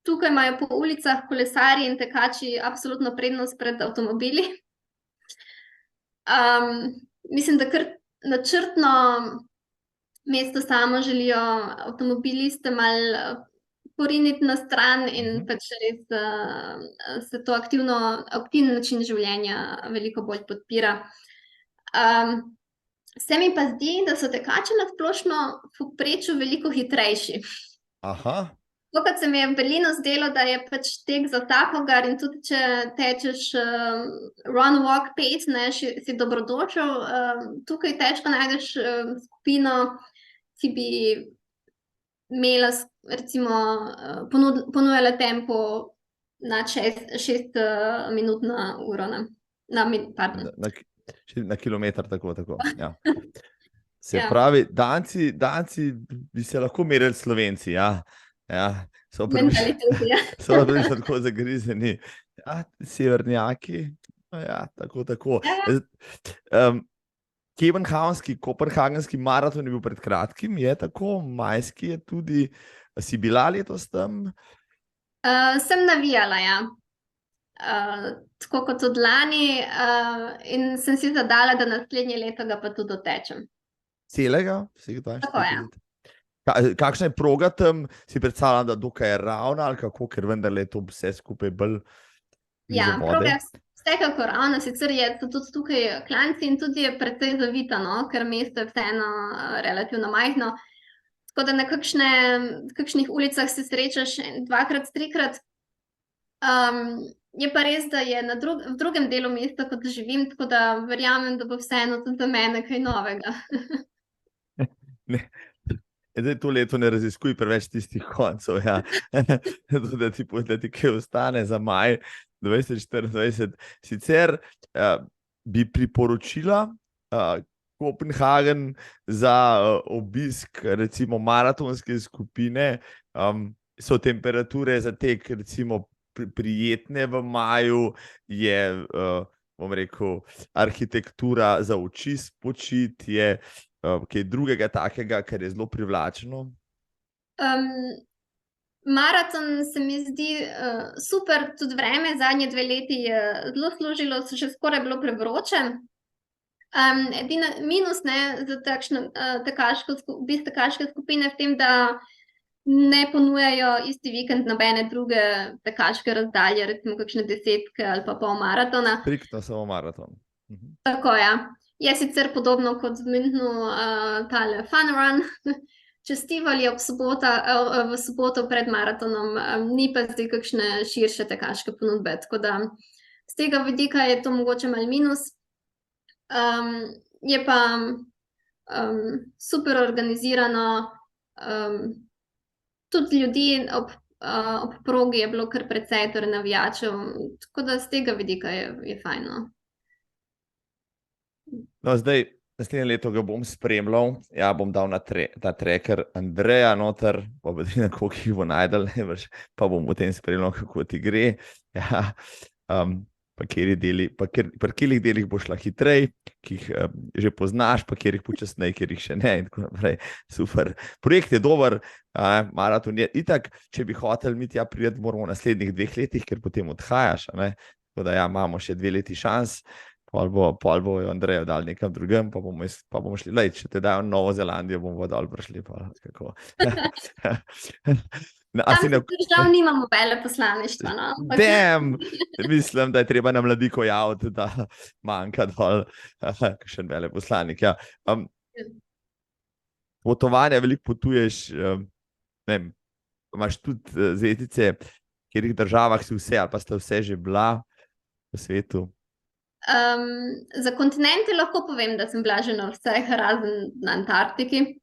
Tukaj imajo po ulicah kolesarji in tekači absolutno prednost pred avtomobili. Mislim, da kar načrtno mesto samo želijo avtomobiliste malo poriniti na stran in pač res se to aktivni način življenja veliko bolj podpira. Se mi pa zdi, da so tekači na splošno v povprečju veliko hitrejši. Aha. To, kot se mi je v Berlinu zdelo, da je pač tek za vsakogar in tudi če tečeš run, walk, pace, ne, si dobrodošel. Tukaj težko najdeš skupino, ki bi imela recimo ponujala tempo na 6 minut na uro. Na kilometer, tako. Ja. Se pravi, Danci bi se lahko merili Slovenci, ja. Ja, so približno tako zagrizeni. Ja, severnjaki, ja, tako. Kebenhavnski, kopenhagenski maraton je bil pred kratkim, je tako, majski je tudi. Si bila letos tam? Sem navijala, ja. Tako kot od lani in sem si zadala, da naslednje leto ga pa tudi dotečem. Celega? Tako, ja. Kakšna je proga tam? Si predstavljam, da dokaj je ravna ali kako, ker vendarle je to vse skupaj bolj blizu vode? Proga je vsekakor ravna, sicer je tudi tukaj klanci in tudi je precej zavita, no, ker mesto je vseeno relativno majhno. Tako da na kakšnih ulicah se srečaš 2-krat, 3-krat. Je pa res, da je v drugem delu mesta, kot živim, tako da verjamem, da bo vseeno tudi za mene kaj novega. Ne. Zdaj to leto ne raziskuj preveč tistih koncev, ja. da ti kaj ostane za maj 2024. Sicer bi priporočila Kopenhagen za obisk recimo maratonske skupine. So temperature za tek recimo prijetne v maju, je bom rekel, arhitektura za oči spočiti, je kaj drugega takega, kar je zelo privlačno? Maraton se mi zdi super, tudi vreme, zadnje 2 leti je zelo služilo, so še skoraj bilo prevroče. Edina minus za takšno tekaške skupine v tem, da ne ponujajo isti vikend nobene druge tekaške razdalje, recimo kakšne 10 ali pa pol maratona. Striktno samo maraton. Tako, ja. Je sicer podobno kot v Münchnu tale Fun Run, čez Tivoli v soboto pred maratonom, ni pa zdaj kakšne širše tekaške ponudbe, tako da z tega vidika je to mogoče malo minus. Je pa super organizirano, tudi ljudi ob progi je bilo kar precej, torej navijačev, tako da z tega vidika je fajno. No, zdaj, naslednje leto ga bom spremljal, ja, bom dal na ta tracker Andreja noter, pa bo na koliko jih bo najdel, pa bom v tem spremljal, kako ti gre. Ja, pa katerih delih bo šla hitrej, ki jih že poznaš, pa katerih počasnej, katerih še ne, in tako naprej. Super. Projekt je dober, maraton je itak, če bi hotel mi tja priti, moramo v naslednjih 2 letih, ker potem odhajaš, ne? Tako da ja, imamo še 2 leti šans. Pol bo Andrejo dal nekam drugem, pa bomo šli. Lej, če te dajo Novo Zelandijo, bomo dol prišli. Kako? Tam se žal nimamo veleposlaništva, no? Mislim, da je treba na Mladiko javiti, da manjka dol kakšen veleposlanik. Ja. Potovanja, veliko potuješ, ne vem, imaš tudi zvezdice, v katerih državah si vse, ali pa ste vse že bila v svetu? Za kontinente lahko povem, da sem bila že na vseh, razen na Antarktiki.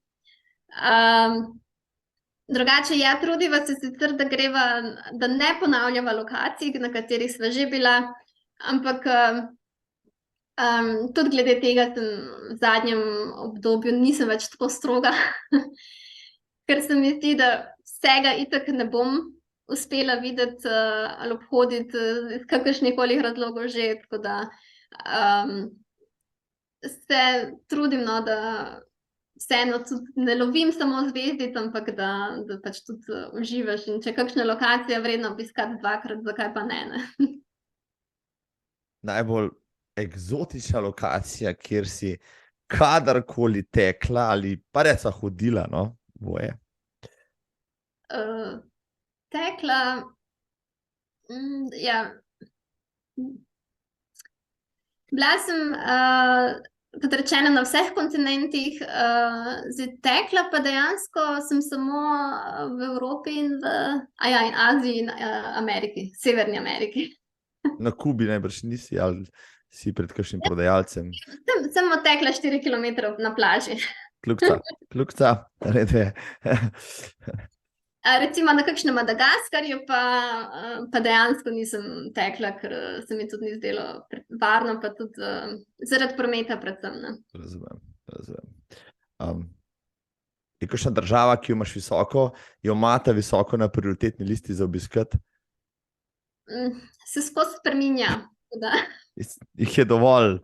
Drugače, ja, trudiva se sicer, da ne ponavljava lokacij, na katerih sva že bila, ampak tudi glede tega sem v zadnjem obdobju nisem več tako stroga, ker se mi zdi, da vsega itak ne bom uspela videti ali obhoditi iz kakršnihkoli razlogov že, tako da se trudim, no, da vseeno tudi ne lovim samo zvezdic, ampak da pač tudi uživaš in če kakšna lokacija vredno obiskati dvakrat, zakaj pa ne, ne? Najbolj eksotična lokacija, kjer si kadarkoli tekla ali pa reca hodila, no, boje. Tekla, ja. Bila sem, kot rečeno, na vseh kontinentih, tekla pa dejansko sem samo v Evropi in in Aziji in Ameriki, Severni Ameriki. Na Kubi najbrž nisi, ali si pred kakšnim prodajalcem? Sem odtekla 4 kilometrov na plaži. Kljukca, rede. Recimo na kakšnem Madagaskarju pa dejansko nisem tekla, ker se mi tudi ni zdelo varno, pa tudi zaradi prometa predvsem, ne. Razumem. Je kakšna država, ki jo imaš visoko, jo imate visoko na prioritetni listi za obiskati? Se skozi spreminja, da. Jih je dovolj,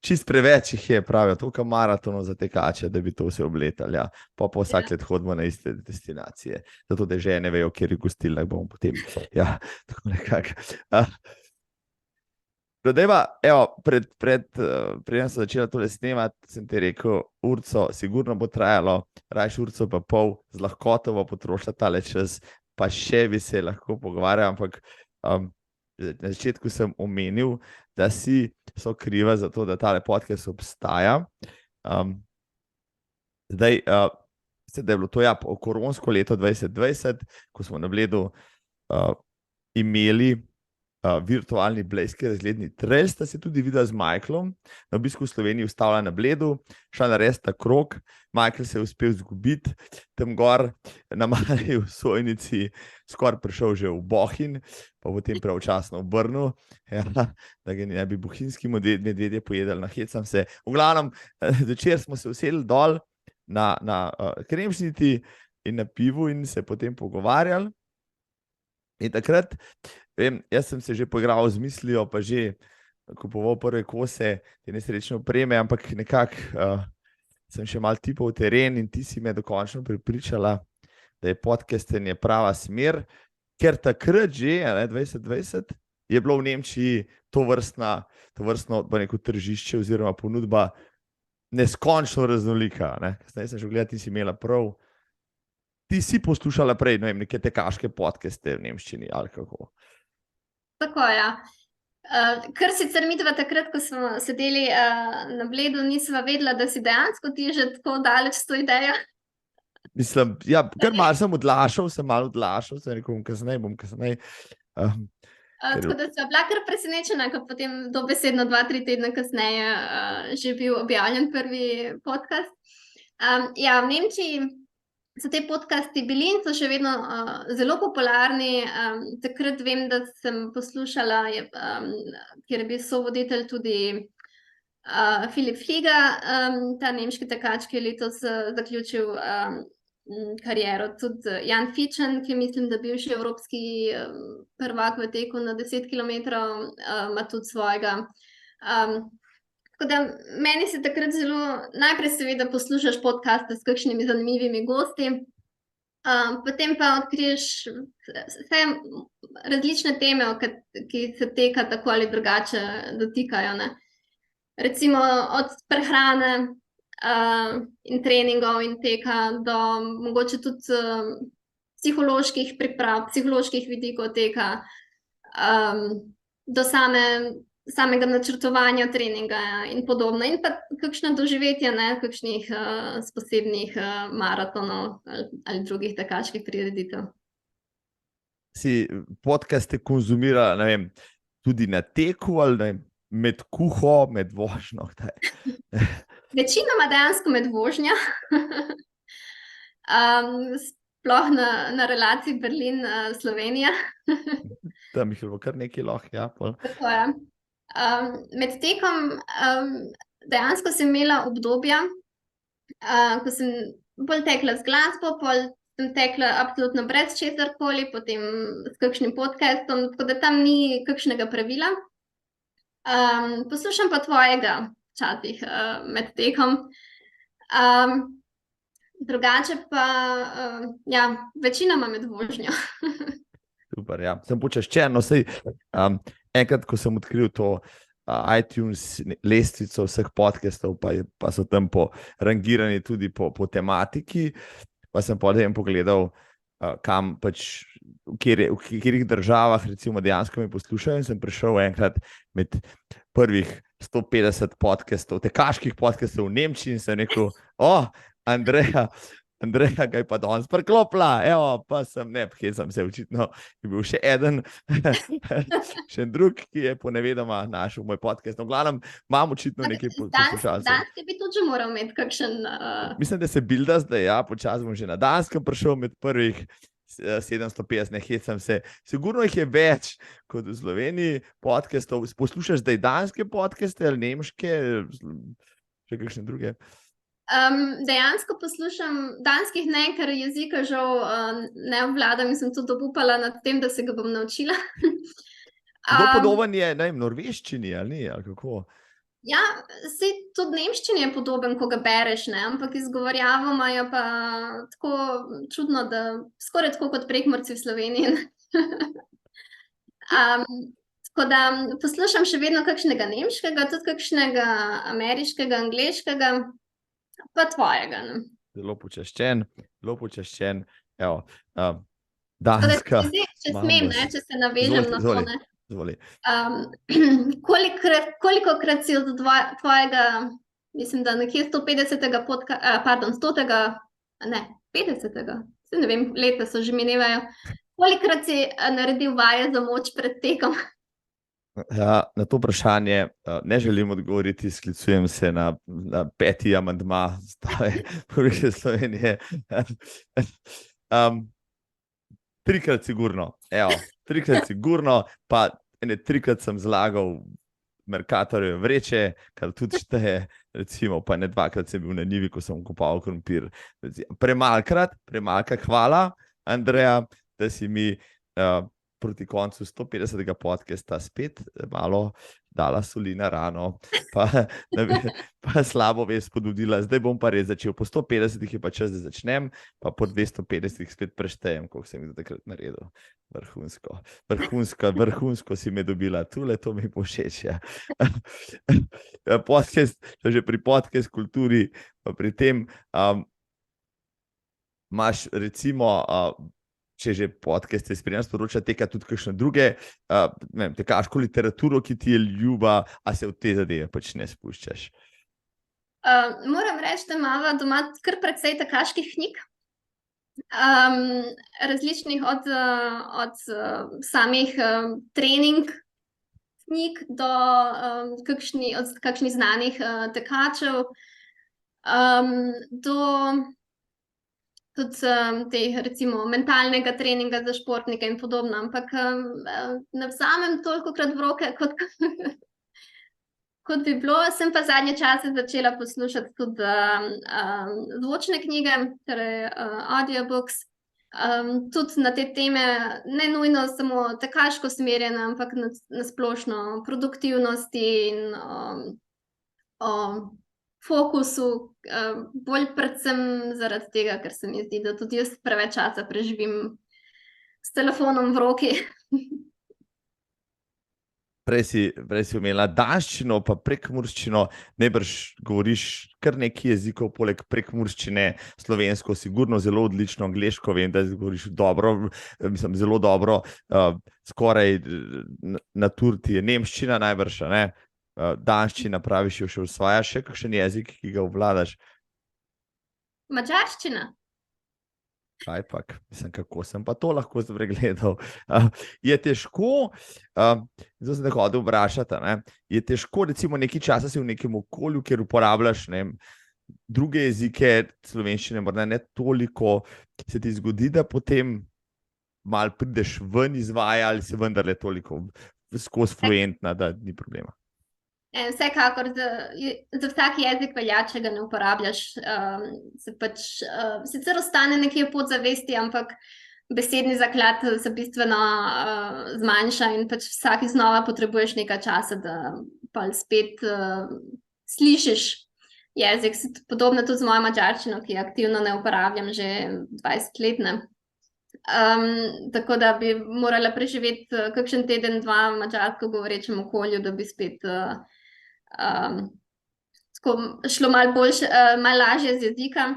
čist preveč jih je, pravijo, toliko maratonov za tekače, da bi to vse obletali, ja. Pa vsak let hodimo na iste destinacije, zato da žene vejo, kjer je gostilna, bomo potem, ja, tako nekako. Dodajva, evo, preden sem začela tole snemati, sem ti rekel, urco sigurno bo trajalo, rajš urco pa pol, z lahkoto bo potrošila tale čas, pa še bi se lahko pogovarjal, ampak na začetku sem omenil, da si kriva za to, da tale podcast obstaja. Zdaj, da je bilo to koronsko leto 2020, ko smo na Bledu imeli virtualni blejski razgledni trail, sta se tudi videla z Michaelom, na obisku v Sloveniji ustavila na Bledu, šla narediti ta krog, Michael se je uspel izgubiti, tam gor na mali vsojnici skoraj prišel že v Bohinj, pa potem pravočasno obrnil, ja, da ga ne bi bohinjski medvedje pojedali, nahecam se. V glavnem, zvečer smo se usedli dol na kremšniti in na pivu in se potem pogovarjali. In takrat, vem, jaz sem se že poigral z mislijo, pa že kupoval prve kose, te nesrečne opreme, ampak nekako sem še malo tipal v teren in ti si me dokončno prepričala, da je podcastenje prava smer, ker takrat že, 2020, je bilo v Nemčiji tovrstno tržišče oziroma ponudba neskončno raznolika, ne. Kasneje sem že gledal, ti si imela prav. Ti si poslušala prej, ne vem, neke tekaške podcaste v nemščini ali kako? Tako, ja. Kar sicer midva takrat, ko smo sedeli na Bledu, nisva vedela, da si dejansko ti že tako daleč s to idejo. Mislim, ja, kar malo sem odlašal, sem rekel, bom kasneje. Tako da sva bila kar presenečena, ko potem dobesedno 2-3 tedne kasneje že bil objavljen prvi podcast. Ja, v Nemčiji so te podcasti bili in so še vedno zelo popularni. Takrat vem, da sem poslušala, kjer je bil sovoditelj tudi Filip Fliga, ta nemški tekač, ki je letos zaključil kariero. Tudi Jan Fičen, ki mislim, da bivši evropski prvak v teku na 10 kilometrov, ima tudi svojega. Tako da meni se takrat zelo, najprej seveda poslušaš podcaste s kakšnimi zanimivimi gosti, potem pa odkriješ vse različne teme, ki se teka tako ali drugače dotikajo, ne. Recimo od prehrane in treningov in teka do mogoče tudi psiholoških priprav, psiholoških vidikov teka, do samega načrtovanja treninga in podobno. In pa kakšna doživetja, ne, kakšnih posebnih maratonov ali drugih tekaških prireditev. Si podcaste konzumirala, ne vem, tudi na teku ali ne, med kuho, med vožnjo? Večinoma dejansko med vožnjo. Sploh na relaciji Berlin-Slovenija. Tam jih je bilo kar nekaj lahko, ja. Tako je. Med tekom dejansko sem imela obdobja, ko sem bolj tekla z glasbo, pol sem tekla absolutno brez česarkoli, potem s kakšnim podcastom, tako da tam ni kakšnega pravila. Poslušam pa tvojega včasih med tekom. Drugače pa, ja, večinoma med vožnjo. Super, ja. Sem počaščen. No, sej, enkrat, ko sem odkril to iTunes lestvico vseh podcastov, pa so tam rangirani tudi po tematiki, pa sem potem pogledal, kam pač, v katerih državah recimo dejansko me poslušajo, in sem prišel enkrat med prvih 150 podcastov, tekaških podcastov v Nemčiji, in sem rekel, Andreja, ga je pa danes priklopila, evo, pa sem sem se očitno, je bil še eden, še drug, ki je ponevedoma našel moj podcast. No, v glavnem, imam očitno nekaj poslušalcev. Danske bi tudi že moral imeti kakšen... Mislim, da se bilda zdaj, ja, počasi bom že na Danskem prišel med prvih 750, ne hecam se. Sigurno jih je več kot v Sloveniji podcastov. Poslušaš zdaj danske podcaste ali nemške, še kakšne druge? Dejansko poslušam danskih ne, ker jezika žal ne obvladam in sem tudi obupala nad tem, da se ga bom naučila. Bolj podoben je, ne vem, norveščini ali ni, ali kako? Ja, saj tudi nemščini je podoben, ko ga bereš, ne, ampak izgovarjavo imajo pa tako čudno, da skoraj tako kot Prekmurci v Sloveniji. Tako da poslušam še vedno kakšnega nemškega, tudi kakšnega ameriškega, angleškega, pa tvojega. Ne? Zelo počaščen. Evo, Danska. Če smem, ne, če se navežem na to. Ne? Zvoli. Kolikokrat si od tvojega, mislim, da nekje 150. 50. Ne vem, leta so že minevajo. Kolikrat si naredil vaje za moč pred tekom? Ja, na to vprašanje ne želim odgovoriti, sklicujem se na 5. amandma Ustave Republike Slovenije. 3-krat sigurno, pa 3-krat sem zlagal Mercatorjeve vreče, kar tudi šteje, recimo, pa ne 2-krat sem bil na njivi, ko sem kopal krompir. Premalkrat, hvala, Andreja, da si mi proti koncu 150. podcasta spet malo dala soli na rano, pa slabo vest spodbudila. Zdaj bom pa res začel. Po 150 je pa čas, da začnem, pa po 250 spet preštejem, koliko sem jih takrat naredil. Vrhunsko si me dobila. Tule, to mi všeč. Ja. Podcast, že pri podcast kulturi, pa pri tem imaš recimo če že podcaste spremljam, sporoča teka tudi kakšne druge, tekaško literaturo, ki ti je ljuba, a se v te zadeve pač ne spuščaš? Moram reči, da imava doma kar precej tekaških knjig, različnih od samih trening knjig do kakšnih znanih tekačev, do tudi teh, recimo, mentalnega treninga za športnike in podobno, ampak ne vzamem tolikokrat v roke, kot bi bilo. Sem pa zadnje čase začela poslušati tudi zvočne knjige, torej audiobooks, tudi na te teme, ne nujno samo tekaško smerjene, ampak na splošno produktivnosti in o fokusu, bolj predvsem zaradi tega, ker se mi zdi, da tudi jaz preveč časa preživim s telefonom v roki. Prej si omenila danščino, pa prekmurščino, najbrž govoriš kar nekaj jezikov, poleg prekmurščine, slovensko, sigurno zelo odlično, angleško, vem, da govoriš dobro, mislim, zelo dobro, skoraj na turti je nemščina najbrž, ne? Danščina, praviš, jo še usvajaš, še kakšen jezik, ki ga obvladaš? Madžarščina. Kaj pa, mislim, kako sem pa to lahko spregledal. Je težko, zdaj se ne hodil vprašati, ne? Je težko, recimo, nekaj časa si v nekem okolju, kjer uporabljaš, ne vem, druge jezike, slovenščine, morda ne toliko, se ti zgodi, da potem malo prideš ven izvaja ali si vendarle toliko skozi fluentna, da ni problema. Vsekakor, za vsak jezik velja, če ga ne uporabljaš, se pač sicer ostane nekje v podzavesti, ampak besedni zaklad se bistveno zmanjša in pač vsaki znova potrebuješ nekaj časa, da pa spet slišiš jezik. Podobno tudi z mojo madžarščino, ki aktivno ne uporabljam že 20 let, ne. Tako da bi morala preživeti kakšen teden, dva v madžarsko govorečem okolju, da bi spet šlo malo lažje z jezika.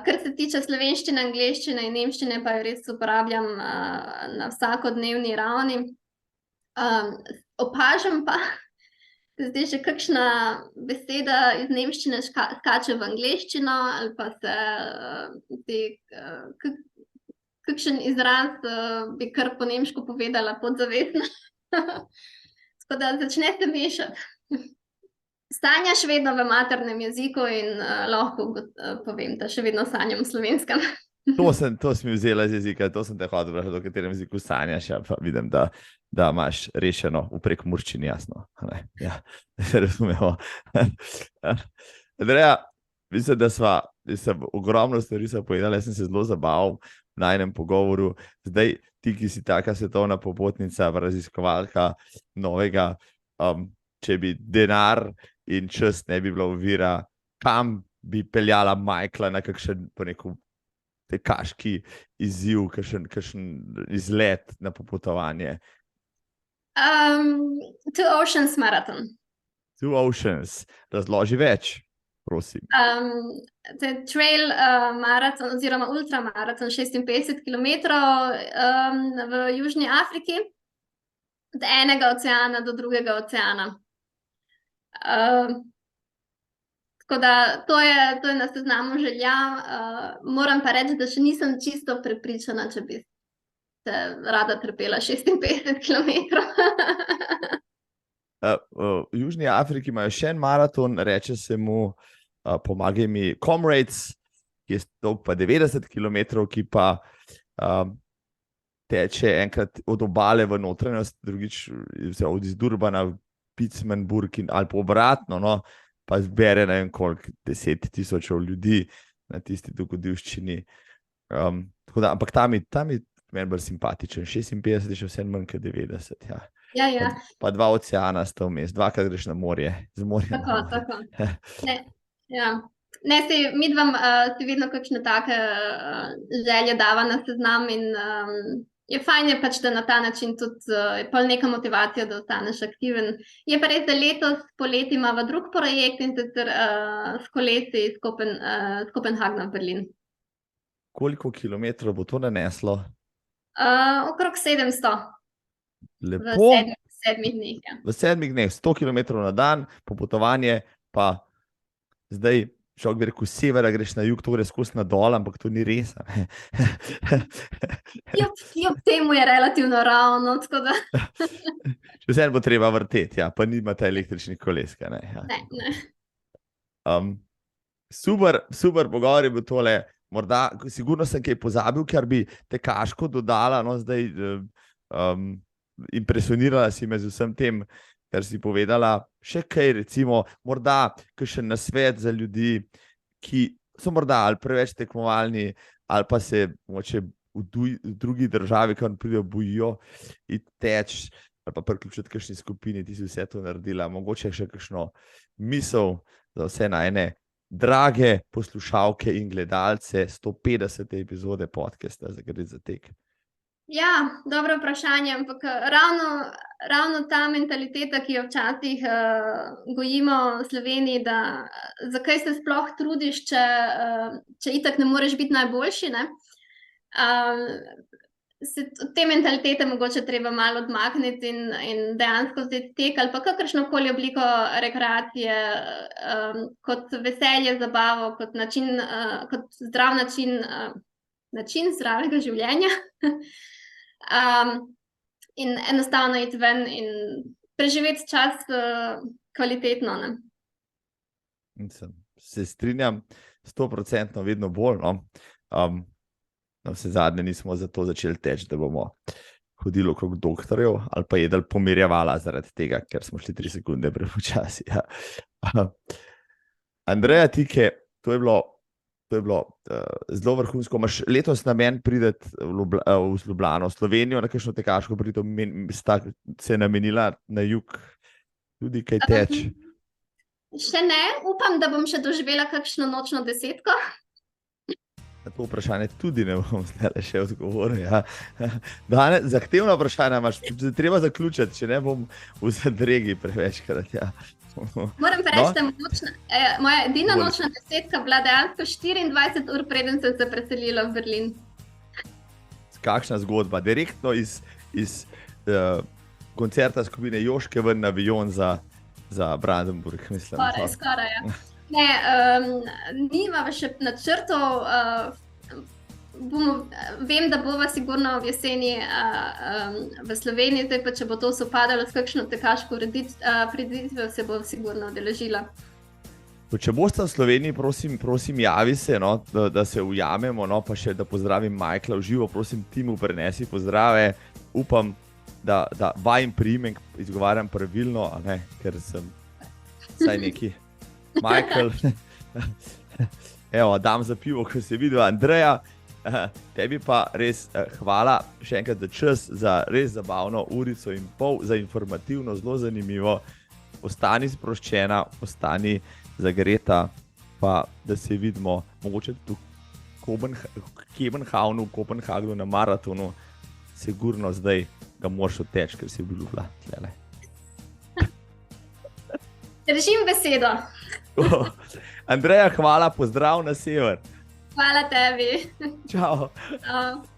Kar se tiče slovenščine, angleščine in nemščine, pa jo res uporabljam na vsakodnevni ravni. Opažam pa, da zdaj že kakšna beseda iz nemščine skače v angleščino ali pa se kakšen izraz bi kar po nemško povedala podzavestno. Tako da začne se mešati. Sanjaš vedno v maternem jeziku in lahko povem, da še vedno sanjam v slovenskem. To si mi vzela z jezika, to sem te hodil vprašati, v katerem jeziku sanjaš, pa vidim, da imaš rešeno v prekmurščini, jasno. Ja, se razumemo. Andreja, mislim, da ogromno stvari povedala, jaz sem se zelo zabaval v najnem pogovoru. Zdaj, ti, ki si taka svetovna popotnica, raziskovalka novega, če bi denar in čas ne bi bila ovira, kam bi peljala Michaela na kakšen tekaški izziv, kakšen izlet na popotovanje? Two Oceans Marathon. Two Oceans. Razloži več, prosim. Trail maraton oziroma ultramaraton 56 km v Južni Afriki, od enega oceana do drugega oceana. Tako da to je na seznamu želja. Moram pa reči, da še nisem čisto prepričana, če bi se rada trpela 56 km. V Južni Afriki imajo še en maraton, reče se mu, pomagaj mi, Comrades, ki je dolg pa 90 km, ki pa teče enkrat od obale v notranjost, drugič od iz Durbana v Pittsburgh ali pa obratno, no, pa zbere ne vem koliko 10 tisočev ljudi na tisti dogodivščini. Ampak tam je meni bolj simpatičen, 56 je še vse manj kot 90. Ja. Ja. Pa dva oceana sta vmes, dvakrat greš na morje. Tako. Ne, midvam si vedno kakšne take želje dava na seznam in je fajn je pač, da na ta način tudi je neka motivacija, da ostaneš aktiven. Je pa res, da letos poleti imava drug projekt in sicer s kolesi iz Kopenhagna v Berlin. Koliko kilometrov bo to naneslo? Okrog 700. Lepo. V 7 dneh. Ja. V 7 dneh, 100 km na dan, popotovanje, pa zdaj človek bi rekel, severa greš na jug, to gre skozi na dol, ampak to ni res. Kljub temu je relativno ravno, tako da. Še vseeno bo treba vrteti, ja, pa nimate električnih koles. Ne. Super pogovor je bil tole. Morda, sigurno sem kaj pozabil, ker bi tekaško dodala, no zdaj impresionirala si me z vsem tem, kar si povedala. Še kaj, recimo, morda kakšen nasvet za ljudi, ki so morda ali preveč tekmovalni, ali pa se mogoče v drugi državi, ki pridejo, bojijo in teč, ali pa priključiti kakšni skupini, ti si vse to naredila. Mogoče še kakšno misel za vse najne drage poslušalke in gledalce 150. epizode podcasta za Gre za tek. Ja, dobro vprašanje, ampak ravno ta mentaliteta, ki jo včasih gojimo v Sloveniji, da zakaj se sploh trudiš, če itak ne moreš biti najboljši, ne? Se te mentalitete mogoče treba malo odmakniti in dejansko vzeti tek ali pa kakršnokoli obliko rekreacije kot veselje, zabavo, kot zdrav način način zdravega življenja. In enostavno iti ven in preživeti čas kvalitetno. Ne? Se strinjam 100% vedno bolj. No? Vse zadnje nismo zato začeli teči, da bomo hodili okrog doktorjev ali pa jedli pomirjevala zaradi tega, ker smo šli 3 sekunde prepočasi. Ja. Andreja Tike, to je bilo zelo vrhunsko. Imaš letos namen priti v Ljubljano, Slovenijo, na kakšno tekaško prito, se namenila na jug tudi kaj teč? Še ne, upam, da bom še doživela kakšno nočno desetko. Na to vprašanje tudi ne bom zdaj še odgovoril. Ja. Zahtevno vprašanje imaš, treba zaključiti, če ne bom v zadregi prevečkrat. Ja. Moram pa reči, da moja edina nočna desetka bila dejansko 24 ur, preden sem se preselila v Berlin. Kakšna zgodba? Direktno iz koncerta skupine Joške ven na avion za Brandenburg, mislim. Skoraj, ja. Ne, nimava še načrtov. Vem, da bova sigurno v jeseni v Sloveniji, zdaj pa če bo to sopadalo s kakšno tekaško prireditvijo, se bom sigurno udeležila. Če boste v Sloveniji, prosim javi se, no, da se ujamemo, no, pa še da pozdravim Michaela v živo, prosim Timu prenesi pozdrave. Upam, da vajin priimek izgovarjam pravilno, ne, ker sem vsaj neki Michael. Evo, dam za pivo, ko se vidi. Andreja, tebi pa res hvala še enkrat za čas, za res zabavno urico in pol, za informativno, zelo zanimivo. Ostani sproščena, ostani zagreta, pa da se vidimo mogoče tudi v Kopenhagnu na maratonu. Sigurno zdaj ga moraš odteči, ker si obljubila. Držim besedo. Andreja, hvala, pozdrav na sever. Hvala tebi. Čau. Čau.